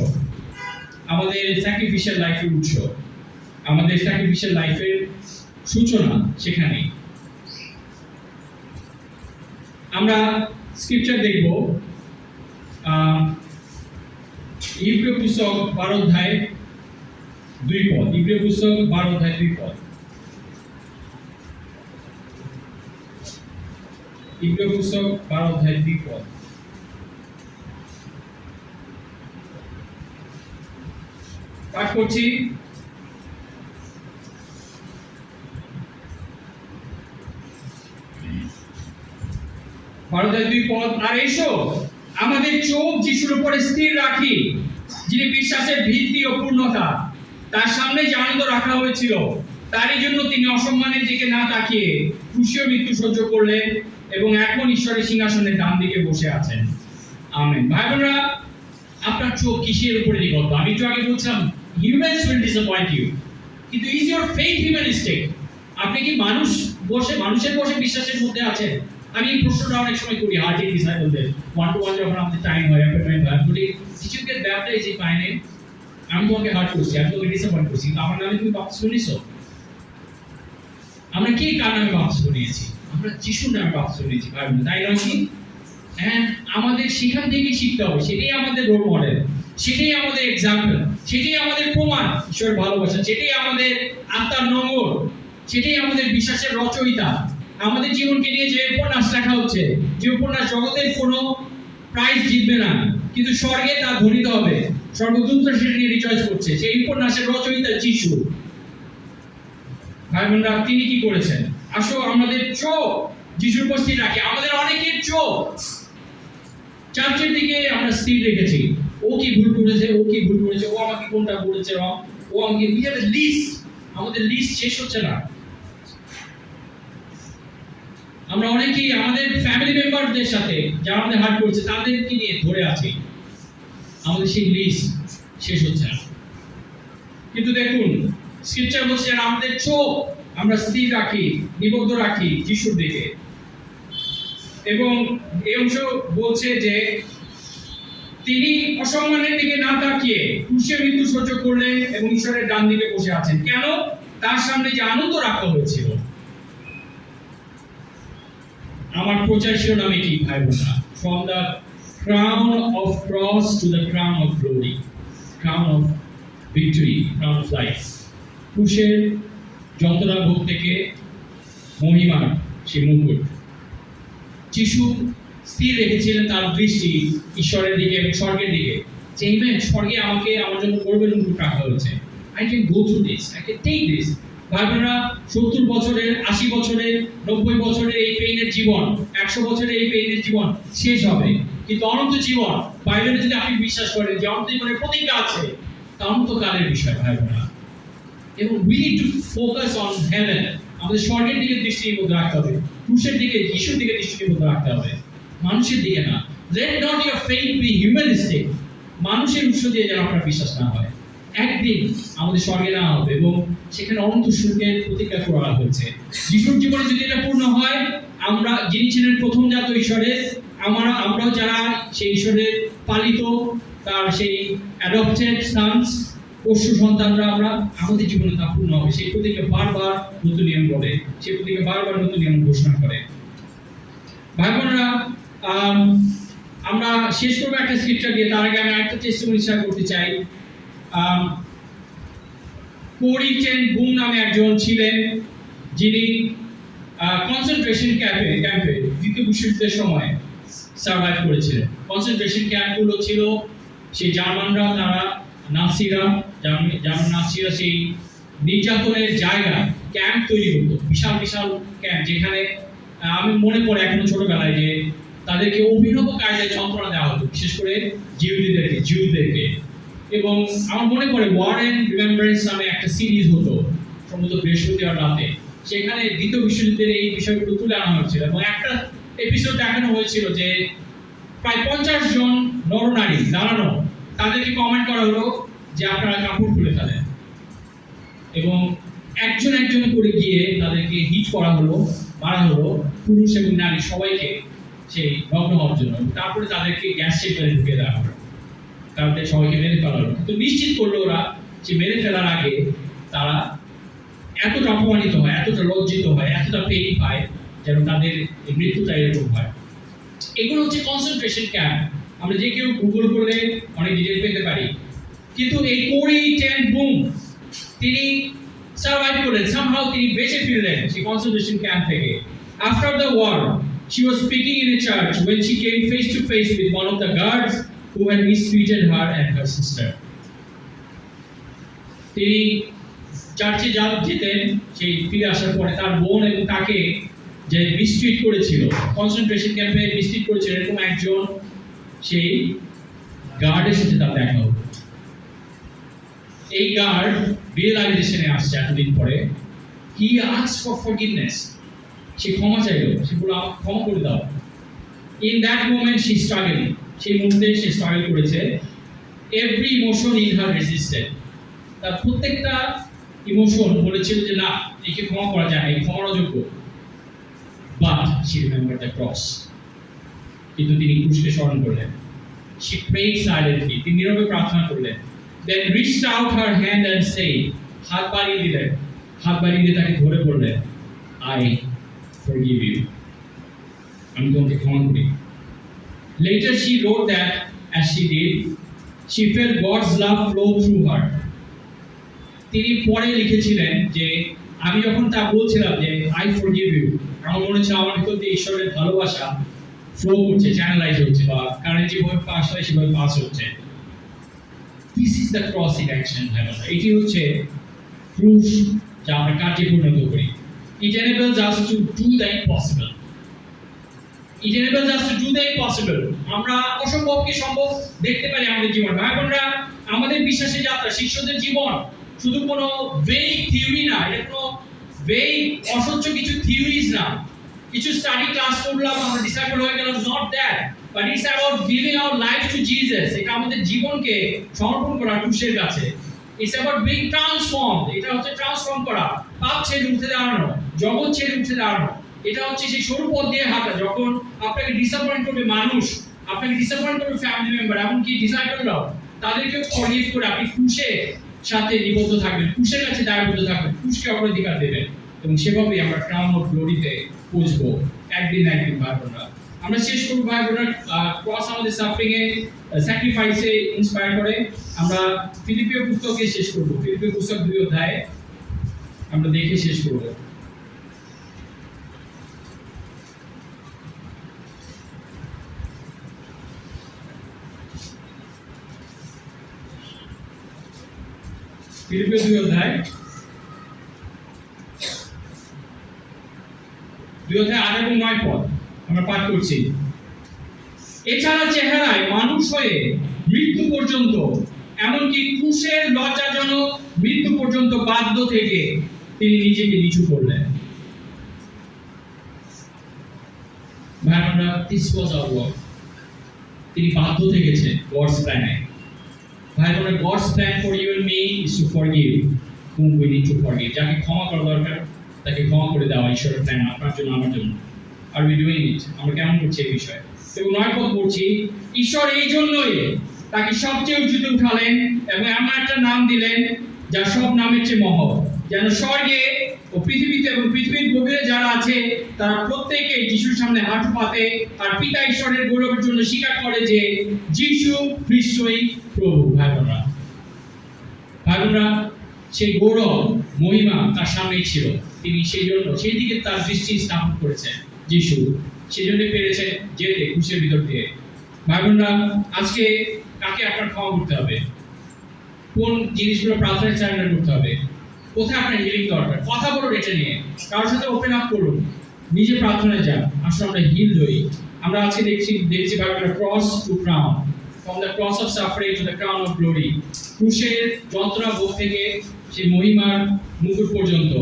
আমাদের স্যাক্রিফিশিয়াল লাইফের উৎস, আমাদের স্যাক্রিফিশিয়াল লাইফের সূচনা সেখানে। আমরা স্ক্রিপচার দেখব, ইব্রিয় পুস্তক 12:2 ইব্রিয় পুস্তক 12:2। ইব্রিয় পুস্তক 12 অধ্যায় 2 পদ। পাঠ করছি। ভারতের 2 পদ। আর এসো আমাদের চোখ যিশুর উপরে স্থির রাখি, যিনি বিশ্বাসের ভিত্তি ও পূর্ণতা। তার সামনে যে আনন্দ রাখা হয়েছিল, তারই জন্য তিনি অসম্মানের দিকে না তাকিয়ে ক্রুশীয় মৃত্যু সহ্য করলেন এবং এখন ঈশ্বরের সিংহাসনের ডান দিকে বসে আছেন। আমেন। ভাই বোনেরা, আপনার চোখ কিসের উপরে নিবদ্ধ? আমি একটু আগে বলছিলাম হিউম্যানস উইল ডিসঅ্যাপয়েন্ট ইউ, কিন্তু ইজ ইউর ফেইথ হিউম্যানিস্টিক? আপনি কি মানুষের বসে বিশ্বাসের মধ্যে আছেন? আমি এই প্রশ্নটা অনেক সময় করি হার্টি ডিসাইপলদের, 1-to-1 যখন আমাদের টাইম হয়, অ্যাপয়েন্টমেন্ট হয়, বলি did you get baptized in my name? আমি তোমাকে হার্ট করছি, আমি তোমাকে ডিসঅ্যাপয়েন্ট করছি, কিন্তু আমার নামে তুমি বাপতিস্ম নিছো? আমরা কি কার নামে বাপতিস্ম নিয়েছি? আমরা যিশুর নামে বাপতিস্ম নিয়েছি, ভাই বোন, তাই নয় কি? হ্যাঁ, আমাদের সেখান থেকে শিখতে হবে। সেটাই আমাদের রোল মডেল, সেটাই আমাদের এক্সাম্পল, সেটাই আমাদের প্রমাণ ঈশ্বরের ভালোবাসা, সেটাই আমাদের আত্মার নোংর, সেটাই আমাদের বিশ্বাসের রচয়িতা। আমাদের জীবনকে নিয়ে যে উপন্যাস লেখা হচ্ছে, যে উপন্যাস জগতের কোনো প্রাইজ জিতবে না, কিন্তু স্বর্গে তা ধ্বনিত হবে, স্বর্গদূতরা সেটা নিয়ে রিচয়েস করছে, সেই উপন্যাসের রচয়িতা যিশু। ভাই বোনরা, তিনি কি করেছেন? আসো আমাদের চোখ যিশুর উপর স্থির রাখি। আমাদের অনেকের চোখ চার্চের দিকে আমরা স্থির রেখেছি। ও কি ভুল করেছে, ও কি ভুল করেছে, ও আমাকে কোনটা বলেছে রং, ও আমাকে লিস্ট, আমাদের লিস্ট শেষ হচ্ছে না। আমরা অনেকেই আমাদের ফ্যামিলি মেম্বারদের সাথে যারা আমাদের হার্ট করছে তাদেরকে নিয়ে ধরে আছি, আমাদের সেই লিস্ট শেষ হচ্ছে না। কিন্তু দেখুন, স্ক্রিপচার বলছে আমাদের চোখ আমরা স্থির রাখি, নিবদ্ধ রাখি যিশুর দিকে। এবং এই অংশ বলছে যে তিনি অসম্মানের দিকে না তাকিয়ে ক্রুশে মৃত্যু সহ্য করলেন এবং ঈশ্বরের ডান দিকে বসে আছেন। কেন? তার সামনে যে আনন্দ রাখা হয়েছিল। আমার প্রচার শিরোনাম এটি, ভাই বোনেরা, from the crown of cross to the crown of glory, crown of victory, crown of life. ক্রুশের যন্ত্রণা ভোগ থেকে মহিমার সেই মুকুট। যিশু স্থির রেখেছিলেন তার দৃষ্টি ঈশ্বরের দিকে এবং স্বর্গের দিকে, যে ইভেন স্বর্গে আমাকে আমার জন্য গর্বের মুকুট রাখা হয়েছে। I can go through this, I can take this. ভাই বোনেরা, 70 বছরের, 80 বছরের, 90 বছরের এই পেইনের জীবন, 100 বছরের এই পেইনের জীবন শেষ হবে, কিন্তু অনন্ত জীবন, বাইবেলে যদি আপনি বিশ্বাস করেন যে অনন্ত জীবনের প্রতিজ্ঞা আছে, তা অনন্তকালের বিষয়, ভাই বোনেরা। এবং we need to focus on heaven, আমাদের স্বর্গের দিকে দৃষ্টি নিবদ্ধ রাখতে হবে, ক্রুশের দিকে, যিশুর দিকে দৃষ্টি নিবদ্ধ রাখতে হবে, মানুষের দিকে না। Let not your faith be humanistic, মানুষের উৎস দিয়ে যেন আপনার বিশ্বাস না হয়। একদিন আমাদের স্বর্গে নেওয়া হবে এবং সেখানে অনন্ত সুখের প্রতিজ্ঞা করা হয়েছে। যিশুর জীবনে যদি এটা পূর্ণ হয়, আমরা যিনি ছিলেন প্রথমজাত ঈশ্বরের, আমরাও যারা সেই ঈশ্বরের পালিত, তার সেই অ্যাডপ্টেড সন্স, পশু সন্তানরা, আমরা আমাদের জীবনে তা পূর্ণ হবে। সেই প্রতিজ্ঞা বারবার নতুন নিয়ম করে, সেই প্রতিজ্ঞা বারবার নতুন নিয়ম ঘোষণা করে। ভাই বোনেরা, আমরা শেষ করবো একটা স্ক্রিপচার দিয়ে। তার আগে আমি আরেকটা টেস্টিমনি শেয়ার করতে চাই। কোরি টেন বুম নামে একজন ছিলেন, যিনি কনসেন্ট্রেশন ক্যাম্পে দ্বিতীয় বিশ্বযুদ্ধের সময় সার্ভাইভ করেছিলেন। কনসেন্ট্রেশন ক্যাম্পগুলো ছিল সেই জার্মানরা, তারা নাৎসিরা, জার্মান নাৎসিরা সেই নির্যাতনের জায়গা, ক্যাম্প তৈরি করতো, বিশাল বিশাল ক্যাম্প, যেখানে আমি মনে পড়ে এখনো ছোটবেলায় যে তাদেরকে অভিনব কায়দায় যন্ত্রণা দেওয়া হতো, বিশেষ করে জিউদেরকে। এবং আমার মনে পড়ে ওয়ার এন্ড রিমেম্বারেন্স নামে একটা সিরিজ হতো, সম্ভবত বৃহস্পতিবার রাতে, সেখানে দ্বিতীয় বিশ্বযুদ্ধের এই বিষয়গুলো তুলে আনা হয়েছিল। এবং একটা এপিসোড দেখানো হয়েছিল যে প্রায় 50 জন নরনারী দাঁড়ানো, তাদেরকে কমেন্ট করা হলো যে আপনারা কাপড় খুলে ফেলেন, এবং একজন একজন করে গিয়ে তাদেরকে হিট করা হলো, মারা হলো, পুরুষ এবং নারী সবাইকে, সেই নগ্ন হওয়ার জন্য। তারপরে তাদেরকে গ্যাস চেম্বারে ঢুকিয়ে দেওয়া হলো, তারপরে সবাইকে মেরে ফেলা হলো। কিন্তু নিশ্চিত করলো ওরা যে মেরে ফেলার আগে তারা এতটা অপমানিত হয়, এতটা লজ্জিত হয়, এতটা পেইন পায় যেন তাদের মৃত্যুটা এরকম হয়। এগুলো হচ্ছে কনসেন্ট্রেশন ক্যাম্প। আমরা যে কেউ গুগল করলে অনেক ডিটেল পেতে পারি। কিন্তু এই কোরি টেন বুম, তিনি সার্ভাইভ করলেন, সামহাউ তিনি বেঁচে ফিরলেন সেই কনসেন্ট্রেশন ক্যাম্প থেকে। After the war She was speaking in a church when she came face to face with one of the guards who had mistreated her and her sister. তিনি চার্চে যেতেন, সেই ফিরে আসার পরে তার বোন এবং তাকে যে মিসট্রিট করেছিল, কনসেন্ট্রেশন ক্যাম্পে মিসট্রিট করেছিল, এরকম একজন সেই গার্ডের সাথে তার দেখা হলো। এই গার্ড রিয়েলাইজেশনে আসছে এতদিন পরে। হি আস্কড ফর ফরগিভনেস, সে ক্ষমা চাইলো, সে বলল আমাকে ক্ষমা করে দাও। In that moment she struggle, সেই মুহূর্তে সে স্ট্রাগল করেছে। Every emotion in her resisted, তার প্রত্যেকটা ইমোশন বলেছিল যে না, একে ক্ষমা করা যায়, এই ক্ষমার অযোগ্য। But she remember the cross, কিন্তু তিনি ক্রুশকে স্মরণ করলেন। শি প্রেড সাইলেন্টলি, তিনি নীরবে প্রার্থনা করলেন। Then reached out her hand and said, হাত বাড়িয়ে দিলেন, হাত বাড়িয়ে দিয়ে তাকে ধরে বললেন, আই ফরগিভ ইউ, আমি তোমাকে ক্ষমা করি। Later she wrote that as she did, she felt God's love flow through her. তিনি পরে লিখেছিলেন যে আমি যখন তা বলছিলাম যে আই ফরগিভ ইউ, আমার মনে হচ্ছে আমার ভিতর দিয়ে ঈশ্বরের ভালোবাসা ফ্লো করছে, চ্যানেলাইজ হচ্ছে, বা কারেন্ট যেভাবে পাস হয় সেভাবে পাস হচ্ছে। This is the cross in action. এটি হচ্ছে ক্রুশ যা আমরা কার্যে পরিণত করি। It enables us to do the impossible. It enables us to do the impossible. আমরা অসম্ভবকে সম্ভব দেখতে পারি আমাদের জীবন। ভাই বোনরা, আমাদের বিশ্বাসের যাত্রা, শিষ্যদের জীবন শুধু কোনো ভেগ থিওরি না, এটা কোনো ভেগ অস্বচ্ছ কিছু থিওরিজ না, কিছু স্টাডি ক্লাস করলাম আমরা ডিসাইপল হয়ে গেলাম, not that, but it's about giving our life to Jesus. এটা আমাদের জীবনকে সমর্পণ করা ক্রুশের কাছে। ইটস অ্যাবাউট বিং ট্রান্সফর্মড, এটা হচ্ছে ট্রান্সফর্ম করা, পাপ ছেড়ে উঠে দাঁড়ানো, জগৎ ছেড়ে উঠে দাঁড়ানো। এটা হচ্ছে সেই সরু পথ দিয়ে হাঁটা। যখন আপনাকে ডিসঅ্যাপয়েন্ট করবে মানুষ, আপনাকে ডিসঅ্যাপয়েন্ট করবে ফ্যামিলি মেম্বার, এমনকি ডিসাইপলরাও, তাদেরকে ফরগিভ করে আপনি ক্রুশের সাথে নিবদ্ধ থাকবেন, ক্রুশের কাছে দায়বদ্ধ থাকবেন, ক্রুশকে অগ্রাধিকার দেবেন, এবং সেভাবেই আমরা ক্রাউন অফ গ্লোরিতে পৌঁছবো একদিন না একদিন। ভাই বোনরা, আমরা শেষ করবো ভাই বোনরা, ক্রস আমাদের সাফারিং এ স্যাক্রিফাইসে ইন্সপায়ার করে। আমরা ফিলিপিও পুস্তকে শেষ করবো, ফিলিপিও পুস্তক 2 অধ্যায়ে আমরা দেখে শেষ করবো। ফিলিপিও 2 অধ্যায় 8 এবং 9 পদ আমরা পাঠ করছি। এছাড়া চেহারায় মানুষ হয়ে মৃত্যু পর্যন্ত, এমনকি ক্রুশের লজ্জাজনক মৃত্যু পর্যন্ত বাধ্য থেকে তিনি নিজেকে নিচু করলেন। ভাইরা, দিস ওয়াজ আওয়ার ওয়ার্ক। তিনি বাধ্য থেকেছেন গডস প্ল্যানে। ভাই বোনেরা, God's plan for you and me is to forgive whom we need to forgive. যাকে ক্ষমা করা দরকার তাকে ক্ষমা করে দেওয়া ঈশ্বরের প্ল্যান আপনার জন্য, আমার জন্য। আর উই ডুইং ইট? আমরা কেমন করছি এই বিষয়ে? এবং 9 পদ পড়ছি, ঈশ্বর এই জন্যই তাকে সবচেয়ে উঁচুতে উঠালেন এবং এমন একটা নাম দিলেন যা সব নামের চেয়ে মহৎ, যেন স্বর্গে ও পৃথিবীতে এবং পৃথিবীর গভীরে যারা আছে তারা প্রত্যেকেই যিশুর সামনে হাঁটু পাতে আর পিতা ঈশ্বরের গৌরবের জন্য স্বীকার করে যে যিশু খ্রিস্টই প্রভু। ভাই বোনরা, সেই গৌরব মহিমা তার সামনেই ছিল। তিনি সেই দিকে তার দৃষ্টি স্থাপন করেছেন যিশু, সেই জন্য পেরেছেন যেতে ক্রুশের ভিতর দিয়ে। ভাই বোনরা, আজকে কাকে আপনার ক্ষমা করতে হবে? কোন জিনিসগুলো প্রার্থনায় সারেন্ডার করতে হবে? কোথায় আপনার হিলিং দরকার? কথা বলুন এটা নিয়ে, কারোর সাথে ওপেন আপ করুন, নিজে প্রার্থনায় যান, আসলে আমরা হিল হই। আমরা আজকে দেখছি ভাই বোনরা, cross to crown, from the cross of suffering to the crown of glory, ক্রুশের যন্ত্রণা ভোগ থেকে সেই মহিমার মুকুট পর্যন্ত।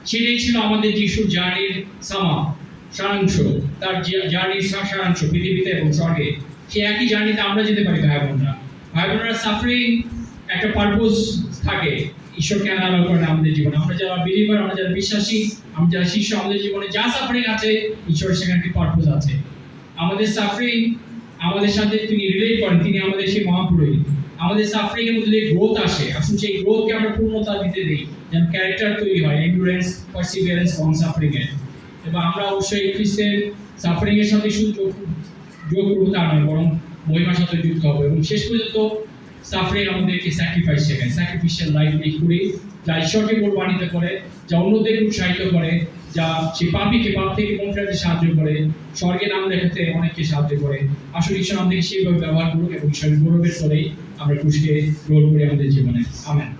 সেটাই ছিল আমাদের যিশুর জার্নির সারাংশ, তার জার্নির সারাংশ পৃথিবীতে এবং স্বর্গে। সেই একই জার্নিতে আমরা যেতে পারি। ভাই বোনরা, সাফারিং একটা পারপোজ থাকে, ঈশ্বর কেন আলো করেন আমাদের জীবনে। আমরা যারা বিলিভার, আমরা যারা বিশ্বাসী, আমরা যারা শিষ্য, আমাদের জীবনে যা সাফারিং আছে, ঈশ্বরের সেখানে একটি পারপোজ আছে। আমাদের সাফারিং আমাদের সাথে তিনি রিলেট করেন, তিনি আমাদের সেই মহাপুরোহিত। আমাদের সাফারিং এর মধ্যে গ্রোথ আসে, আসুন সেই গ্রোথকে আমরা পূর্ণতা দিতে দিই, যেন ক্যারেক্টার তৈরি হয়, এন্ডুরেন্স, পারসিভিয়ারেন্স, লং সাফারিং এর। এবং আমরা অবশ্যই খ্রিস্টের সাফারিং এর সাথে শুধু যোগ করবো তা নয়, বরং মহিমার সাথে যুক্ত হবে। এবং শেষ পর্যন্ত সাফারিং আমাদেরকে স্যাক্রিফাইস শেখায়, স্যাক্রিফিশিয়াল লাইফ লিড করি যা ঈশ্বরকে কোরবানিত করে, যা অন্যদের উৎসাহিত করে, যা সেই পাপীকে পাপ থেকে মন ফেরাতে সাহায্য করে, স্বর্গে নাম দেখাতে অনেককে সাহায্য করে। আসলে ঈশ্বর আমাদেরকে সেইভাবে ব্যবহার করুক এবং ঈশ্বরের গৌরবের তরেই আমরা ক্রুশকে গ্রহণ করি আমাদের জীবনে। আমেন।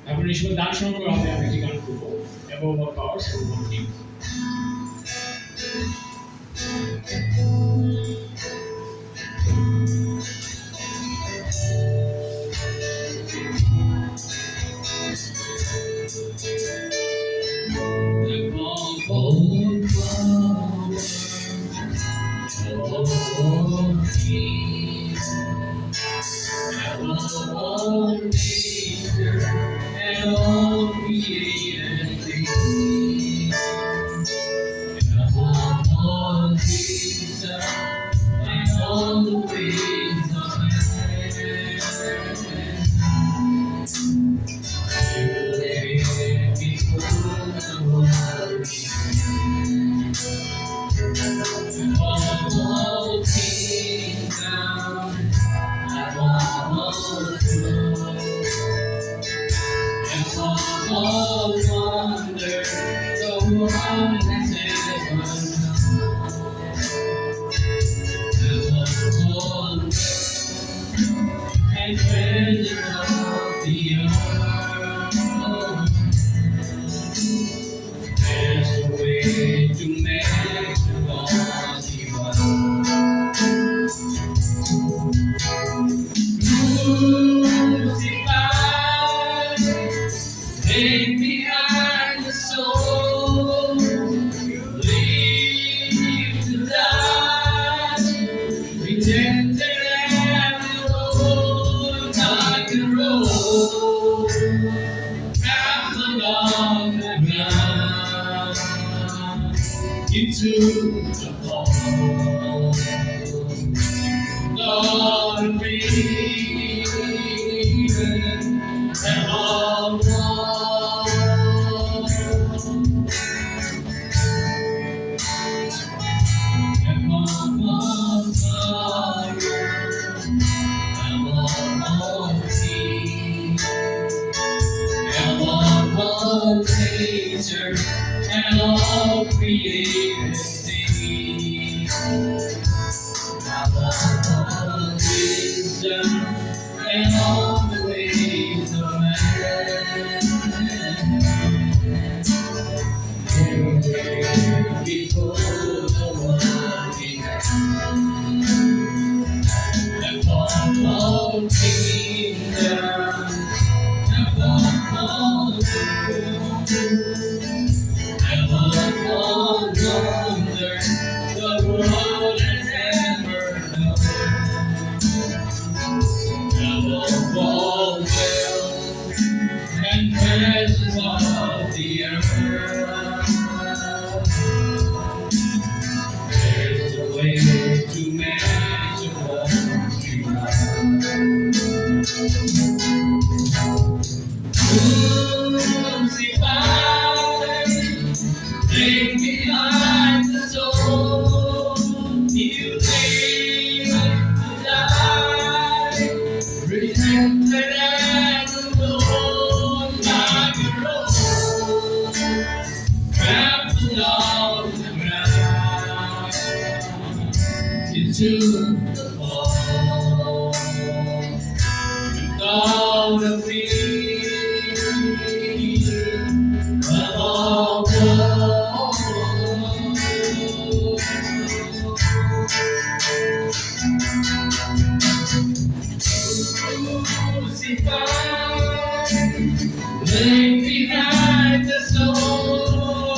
এখন এই সময় দান সংগ্রহ হবে, আমি একটি গান করবো এবং পাওয়ার সর্বমন্ত্রী। Into the fall, Lord, be and all nature and all created things. Now all wisdom and all the ways of man. Before the world began, and all kingdom, and all and all wonder the world has ever known. And all wealth and treasures of the earth. There's a way to measure what you crucified, leave behind the soul. You came to die, rejected and alone, like a rose, trampled on the ground, into the fall. All the fear of all crucified, laid behind the soul,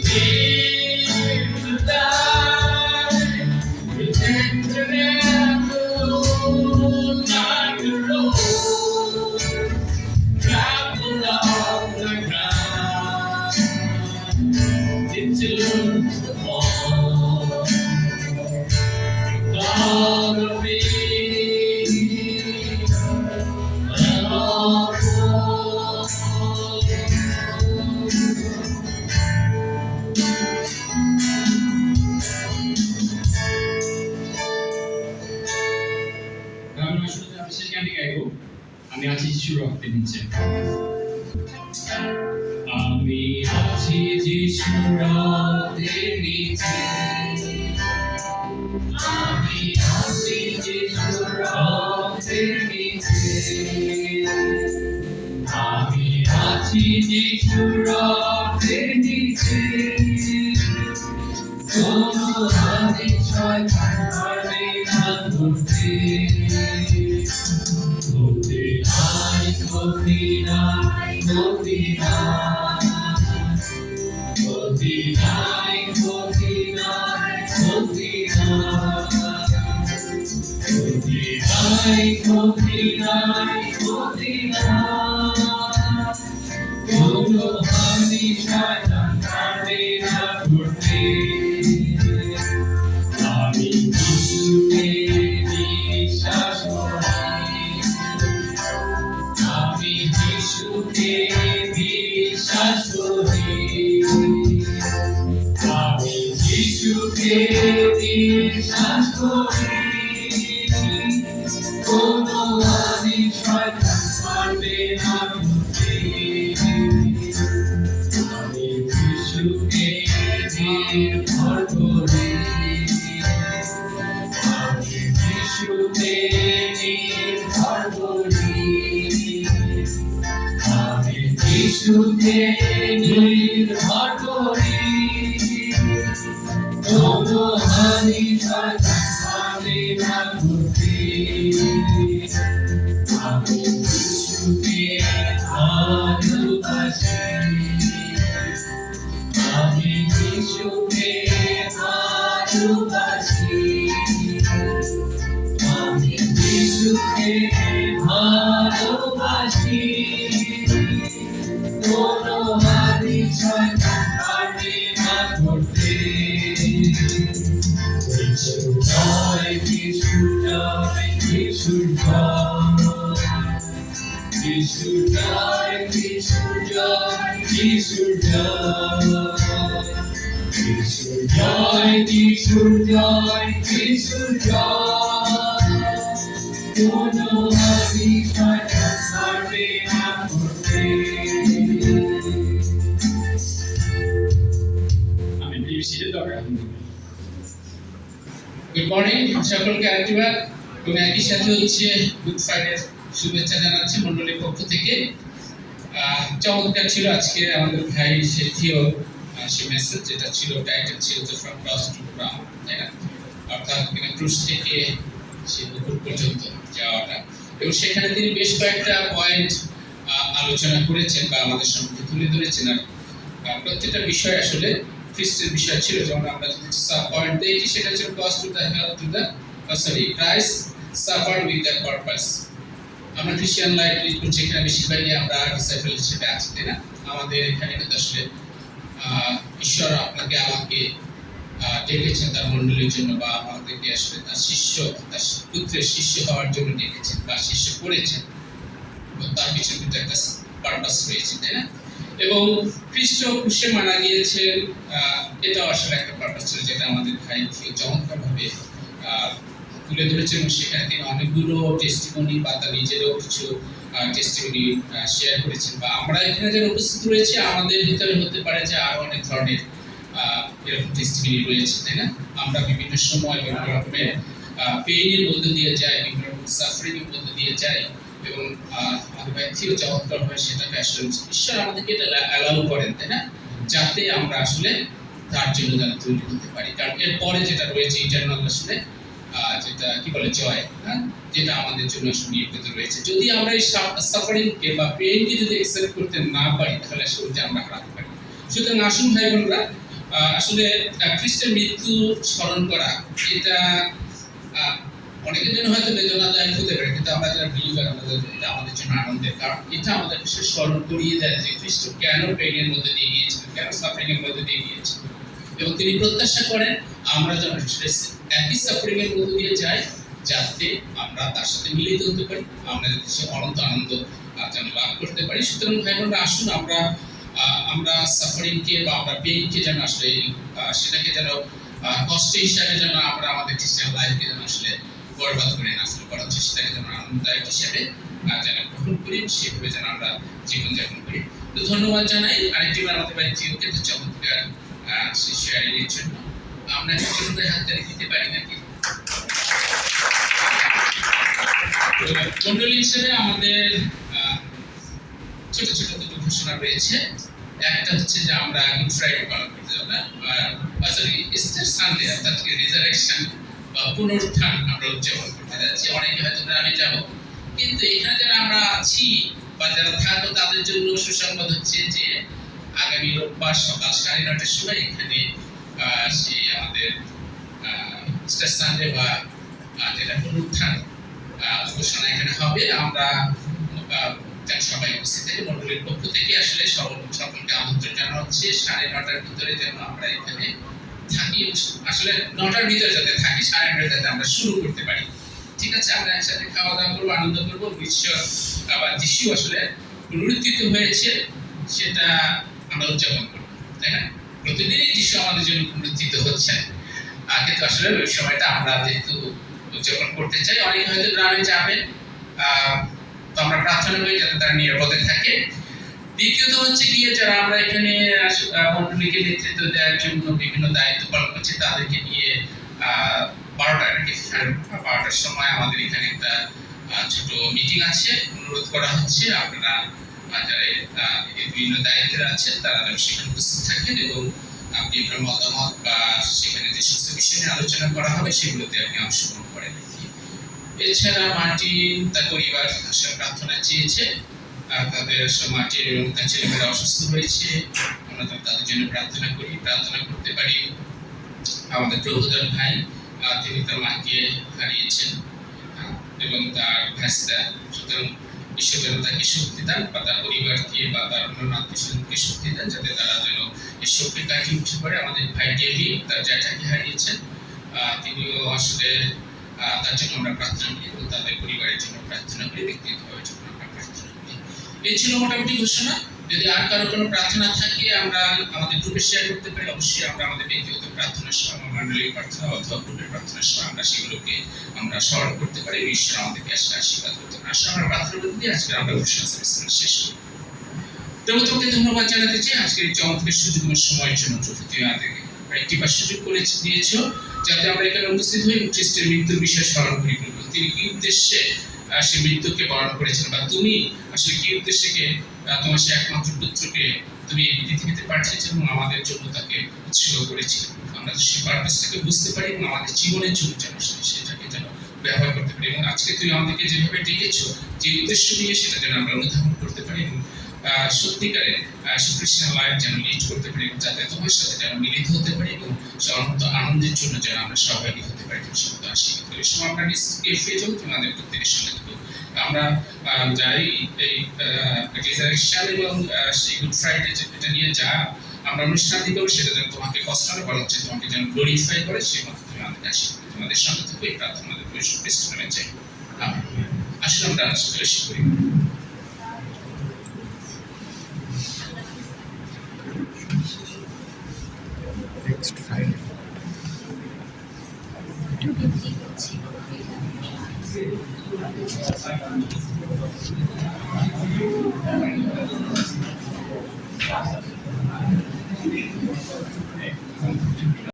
lived to die, rejected and alone, like a rose, trampled on the ground, into the fall. God of me, and all আমি আছি যিশুর রক্তের নিচে। আমি আছি যিশুর রক্তের নিচে, আমি আছি যিশুর রক্তের নিচে, আমি আছি যিশুর রক্তের নিচে, কোনো হানি শয়তান পারবে না ধরতে। ক্ষতি নাই, ক্ষতি নাই, ক্ষতি নাই, ক্ষতি নাই, ক্ষতি নাই, ক্ষতি নাই, ক্ষতি নাই, ক্ষতি নাই, কোনো হানি শয়তান পারবে না করতে। আমি যিশুকে বিশ্বাস করি, আমি যিশুকে বিশ্বাস করি, আমি যিশুকে বিশ্বাস করি, কোনো হানি শয়তান পারবে না করতে। আমি যিশুকে নির্ভর করি, আমি যিশুকে নির্ভর করি, আমি যিশুকে নির্ভর করি, কোনো হানি শয়তান পারবে না করতে। আমি যিশুকে ভালোবাসি, আমি যিশুকে ভালোবাসি, আমি যিশুকে ভালোবাসি, কোনো হানি শয়তান পারবে না করতে। যিশু জয়, যিশু জয়, যিশু জয়, যিশু জয়, যিশু জয়, যিশু জয়, যিশু জয়, যিশু জয়, যিশু জয়, কোনো হানি শয়তান পারবে না করতে। আমি বিবিসিতে দরকার। গুড মর্নিং সকলকে আরেকবার, এবং একই সাথে হচ্ছে গুড ফ্রাইডের শুভেচ্ছা জানাচ্ছি মন্ডলীর পক্ষ থেকে। চমৎকার ছিল আজকে আমাদের ভাই সেথিও সে মেসেজ, যেটা ছিল টাইটেল ছিল যে ফ্রম ক্রস টু ক্রাউন, তাই না? অর্থাৎ ক্রুশ থেকে সে মুকুট পর্যন্ত যাওয়াটা, এবং সেখানে তিনি বেশ কয়েকটা পয়েন্ট আলোচনা করেছেন বা আমাদের সম্মুখে তুলে ধরেছেন। আর প্রত্যেকটা বিষয় আসলে খ্রিস্টের বিষয় ছিল। যেমন আমরা পয়েন্ট দেখি সেটা হচ্ছে cross to the help to the Christ suffered with the purpose. আমরা খ্রিস্টান লাইফ লিড করছি, এখানে বেশিরভাগই আমরা ডিসাইপল হিসেবে আছি, তাই না? আমাদের এখানে কিন্তু আসলে ঈশ্বর আপনাকে আমাকে ডেকেছেন তার মণ্ডলীর জন্য, বা আমাদেরকে আসলে তার শিষ্য, তার পুত্রের শিষ্য হওয়ার জন্য ডেকেছেন বা শিষ্য করেছেন। তার পিছনে কিন্তু একটা পারপাস রয়েছে, তাই না? এবং খ্রিস্ট ক্রুশে মারা গিয়েছেন, এটাও আসলে একটা পারপাস ছিল, যেটা আমাদের ভাই চমৎকারভাবে তুলে ধরেছেন। এবং সেখানে তিনি অনেকগুলো টেস্টিমনি বা তার নিজেরও কিছু টেস্টিমনি শেয়ার করেছেন, বা আমরা এখানে যারা উপস্থিত রয়েছে আমাদের ভিতরে হতে পারে যে আরো অনেক ধরনের এরকম টেস্টিমনি রয়েছে, তাই না? আমরা বিভিন্ন সময় বিভিন্ন রকমের পেইনের মধ্যে দিয়ে যাই, বিভিন্ন রকম সাফারিং এর মধ্যে দিয়ে যাই, এবং আমাদের ভাই চমৎকার হয় সেটাকে আসলে ঈশ্বর আমাদেরকে এটা অ্যালাউ করেন, তাই না? যাতে আমরা আসলে তার জন্য যেন তৈরি হতে পারি। কারণ এরপরে যেটা রয়েছে ইটারনাল আসলে যেটা কি বলে জয়, হ্যাঁ, যেটা আমাদের জন্য আসলে নিয়োজিত রয়েছে। যদি আমরা এই সাফারিংকে বা পেইনকে যদি অ্যাকসেপ্ট করতে না পারি, তাহলে আসলে আমরা হারাতে পারি। সুতরাং আসুন ভাই বোনরা, আসলে খ্রিস্টের মৃত্যু স্মরণ করা এটা অনেকের জন্য হয়তো বেদনাদায়ক হতে পারে, কিন্তু আমরা যারা বিলিভার এটা আমাদের জন্য আনন্দের। কারণ এটা আমাদের স্মরণ করিয়ে দেয় যে খ্রিস্ট কেন পেইনের মধ্যে দিয়ে গিয়েছিলেন, কেন সাফারিং এর মধ্যে দিয়ে গিয়েছিলেন, এবং তিনি প্রত্যাশা করেন আমরা যেন একই সাফারিং এর মধ্যে দিয়ে যাই, যাতে আমরা তার সাথে মিলিত হতে পারি, আমরা যাতে সে অনন্ত আনন্দ যেন লাভ করতে পারি। সুতরাং ভাই বোনরা আসুন আমরা সাফারিংকে বা আমরা পেইনকে যেন আসলে সেটাকে যেন কষ্ট হিসাবে যেন আমরা আমাদের খ্রিস্টান লাইফকে যেন আসলে বরবাদ করে না, আসলে বরঞ্চ সেটাকে যেন আনন্দদায়ক হিসাবে যেন গ্রহণ করি, সেভাবে যেন আমরা জীবনযাপন করি। তো ধন্যবাদ জানাই আরেকটিবার আমাদের ভাই জিওকে তো চমৎকার শেয়ারিংয়ের জন্য। আমরা একটু হাততালি দিতে পারি নাকি? মন্ডলী হিসেবে আমাদের ছোট ছোট দুটো ঘোষণা রয়েছে। একটা হচ্ছে যে আমরা গুড ফ্রাইডে পালন করতে যাব না, সরি ইস্টার সানডে অর্থাৎ রিজারেকশন বা পুনরুত্থান আমরা উদযাপন করতে যাচ্ছি। অনেকে হয়তো আমি যাব, কিন্তু এখানে যারা আমরা আছি বা যারা থাকবো তাদের জন্য সুসংবাদ হচ্ছে যে আগামী রোববার সকাল 9:30টার সময় এখানে সেই আমাদের ইস্টার সানডে বা যেটা পুনরুত্থান ঘোষণা এখানে হবে। আমরা সবাই উপস্থিত থেকে মন্ডলীর পক্ষ থেকে আসলে সকলকে আমন্ত্রণ জানানো হচ্ছে 9:30টার ভিতরে যেন আমরা এখানে থাকি, আসলে 9টার ভিতরে যাতে থাকি, 9:30 যাতে আমরা শুরু করতে পারি। ঠিক আছে, আমরা একসাথে খাওয়া দাওয়া করবো, আনন্দ করবো। আবার যিশু আসলে পুনরুত্থিত হয়েছে সেটা আমরা উদযাপন করবো, তাই না? প্রতিদিনই যিশু আমাদের জন্য পুনরুত্থিত হচ্ছে, কিন্তু আসলে ওই সময়টা আমরা যেহেতু উদযাপন করতে চাই, অনেকে হয়তো গ্রামে যাবেন, তো আমরা প্রার্থনা করি যাতে তারা নিরাপদে থাকে। দ্বিতীয়ত হচ্ছে গিয়ে যারা আমরা এখানে মন্ডলীকে নেতৃত্ব দেওয়ার জন্য বিভিন্ন দায়িত্ব পালন করছি তাদেরকে নিয়ে 12টার সময় আমাদের এখানে একটা ছোট মিটিং আছে। অনুরোধ করা হচ্ছে আপনারা যারা বিভিন্ন দায়িত্বে আছেন তারা সেখানে উপস্থিত থাকেন এবং আপনি আপনার মতামত বা সেখানে যে সমস্ত বিষয় নিয়ে আলোচনা করা হবে সেগুলোতে আপনি অংশগ্রহণ করেন। এছাড়া মার্টিন তার পরিবার আসলে প্রার্থনা চেয়েছে, তাদের মার্টিন এবং তার ছেলেমেয়েরা অসুস্থ হয়েছে, আমরা তাদের জন্য প্রার্থনা করি, প্রার্থনা করতে পারি। আমাদের প্রভুধর ভাই তিনি তার মাকে হারিয়েছেন এবং তার ভাইস্তা, সুতরাং ঈশ্বর যেন তাকে শক্তি দেন বা তার পরিবারকে বা তার অন্যান্য আত্মীয়স্বজনকে শক্তি দেন যাতে তারা যেন এই শক্তি কাটিয়ে উঠতে পারে। আমাদের ভাই ডেভি তার জ্যাঠাকে হারিয়েছেন, তিনিও আসলে তার জন্য আমরা প্রার্থনা করি এবং তাদের পরিবারের জন্য প্রার্থনা করি, ব্যক্তিগতভাবে যখন আমরা প্রার্থনা করি। এই ছিল মোটামুটি ঘোষণা। যদি আর কারো কোনো প্রার্থনা থাকে আমরা আমাদের গ্রুপে শেয়ার করতে পারি। অবশ্যই আমরা আমাদের ব্যক্তিগত প্রার্থনার সময়, মণ্ডলীর প্রার্থনা অথবা গ্রুপের প্রার্থনার সময় আমরা সেগুলোকে আমরা স্মরণ করতে পারি। ঈশ্বর আমাদেরকে আসলে আশীর্বাদ করতে পারে। আসলে আমরা প্রার্থনা করতে দিয়ে আজকে আমরা ঘোষণা শেষ করি। তোমাকে ধন্যবাদ জানাতে চাই আজকের এই চমৎকার সুযোগের সময়ের জন্য। তুমি আমাদেরকে একটি সুযোগ করে দিয়েছো যাতে আমরা এখানে উপস্থিত হই খ্রিস্টের মৃত্যুর বিষয়ে স্মরণ করি। তিনি কি উদ্দেশ্যে সে মৃত্যুকে বরণ করেছেন, বা তুমি আসলে কি উদ্দেশ্যে তোমার সে একমাত্র পুত্রকে তুমি এই পৃথিবীতে পাঠিয়েছেন এবং আমাদের জন্য তাকে উৎসর্গ করেছিলেন। আমরা সেই পারপাসটাকে বুঝতে পারি এবং আমাদের জীবনের জন্য যেন সেটাকে যেন ব্যবহার করতে পারি এবং আজকে তুমি আমাদেরকে যেভাবে ডেকেছো যে উদ্দেশ্য নিয়ে সেটা যেন আমরা অনুধাবন করতে পারি এবং সত্যিকারে সুখ্রিস্টান লাইফ যেন লিড করতে পারি এবং যাতে তোমার সাথে যেন মিলিত হতে পারি এবং অনন্ত আনন্দের জন্য যেন আমরা সহভাগী হতে পারি। তুমি সত্য আশীর্বাদ করি। সময় আমরা ফিরে যাবো তোমাদের প্রত্যেকের সঙ্গে থাকবো। আমরা যাই এই রিজারেকশন এবং সেই গুড ফ্রাইডে এটা নিয়ে যা আমরা অনুষ্ঠান দিতে পারি সেটা যেন তোমাকে কষ্ট না বলা হচ্ছে, তোমাকে যেন গ্লোরিফাই করে সেই মতো তুমি আমাদের আশীর্বাদ তোমাদের সঙ্গে থাকবো। এই প্রার্থনা আমাদের পরিষ্কার নামে চাই। আসলে আমরা চলে এসে করি। Next Friday.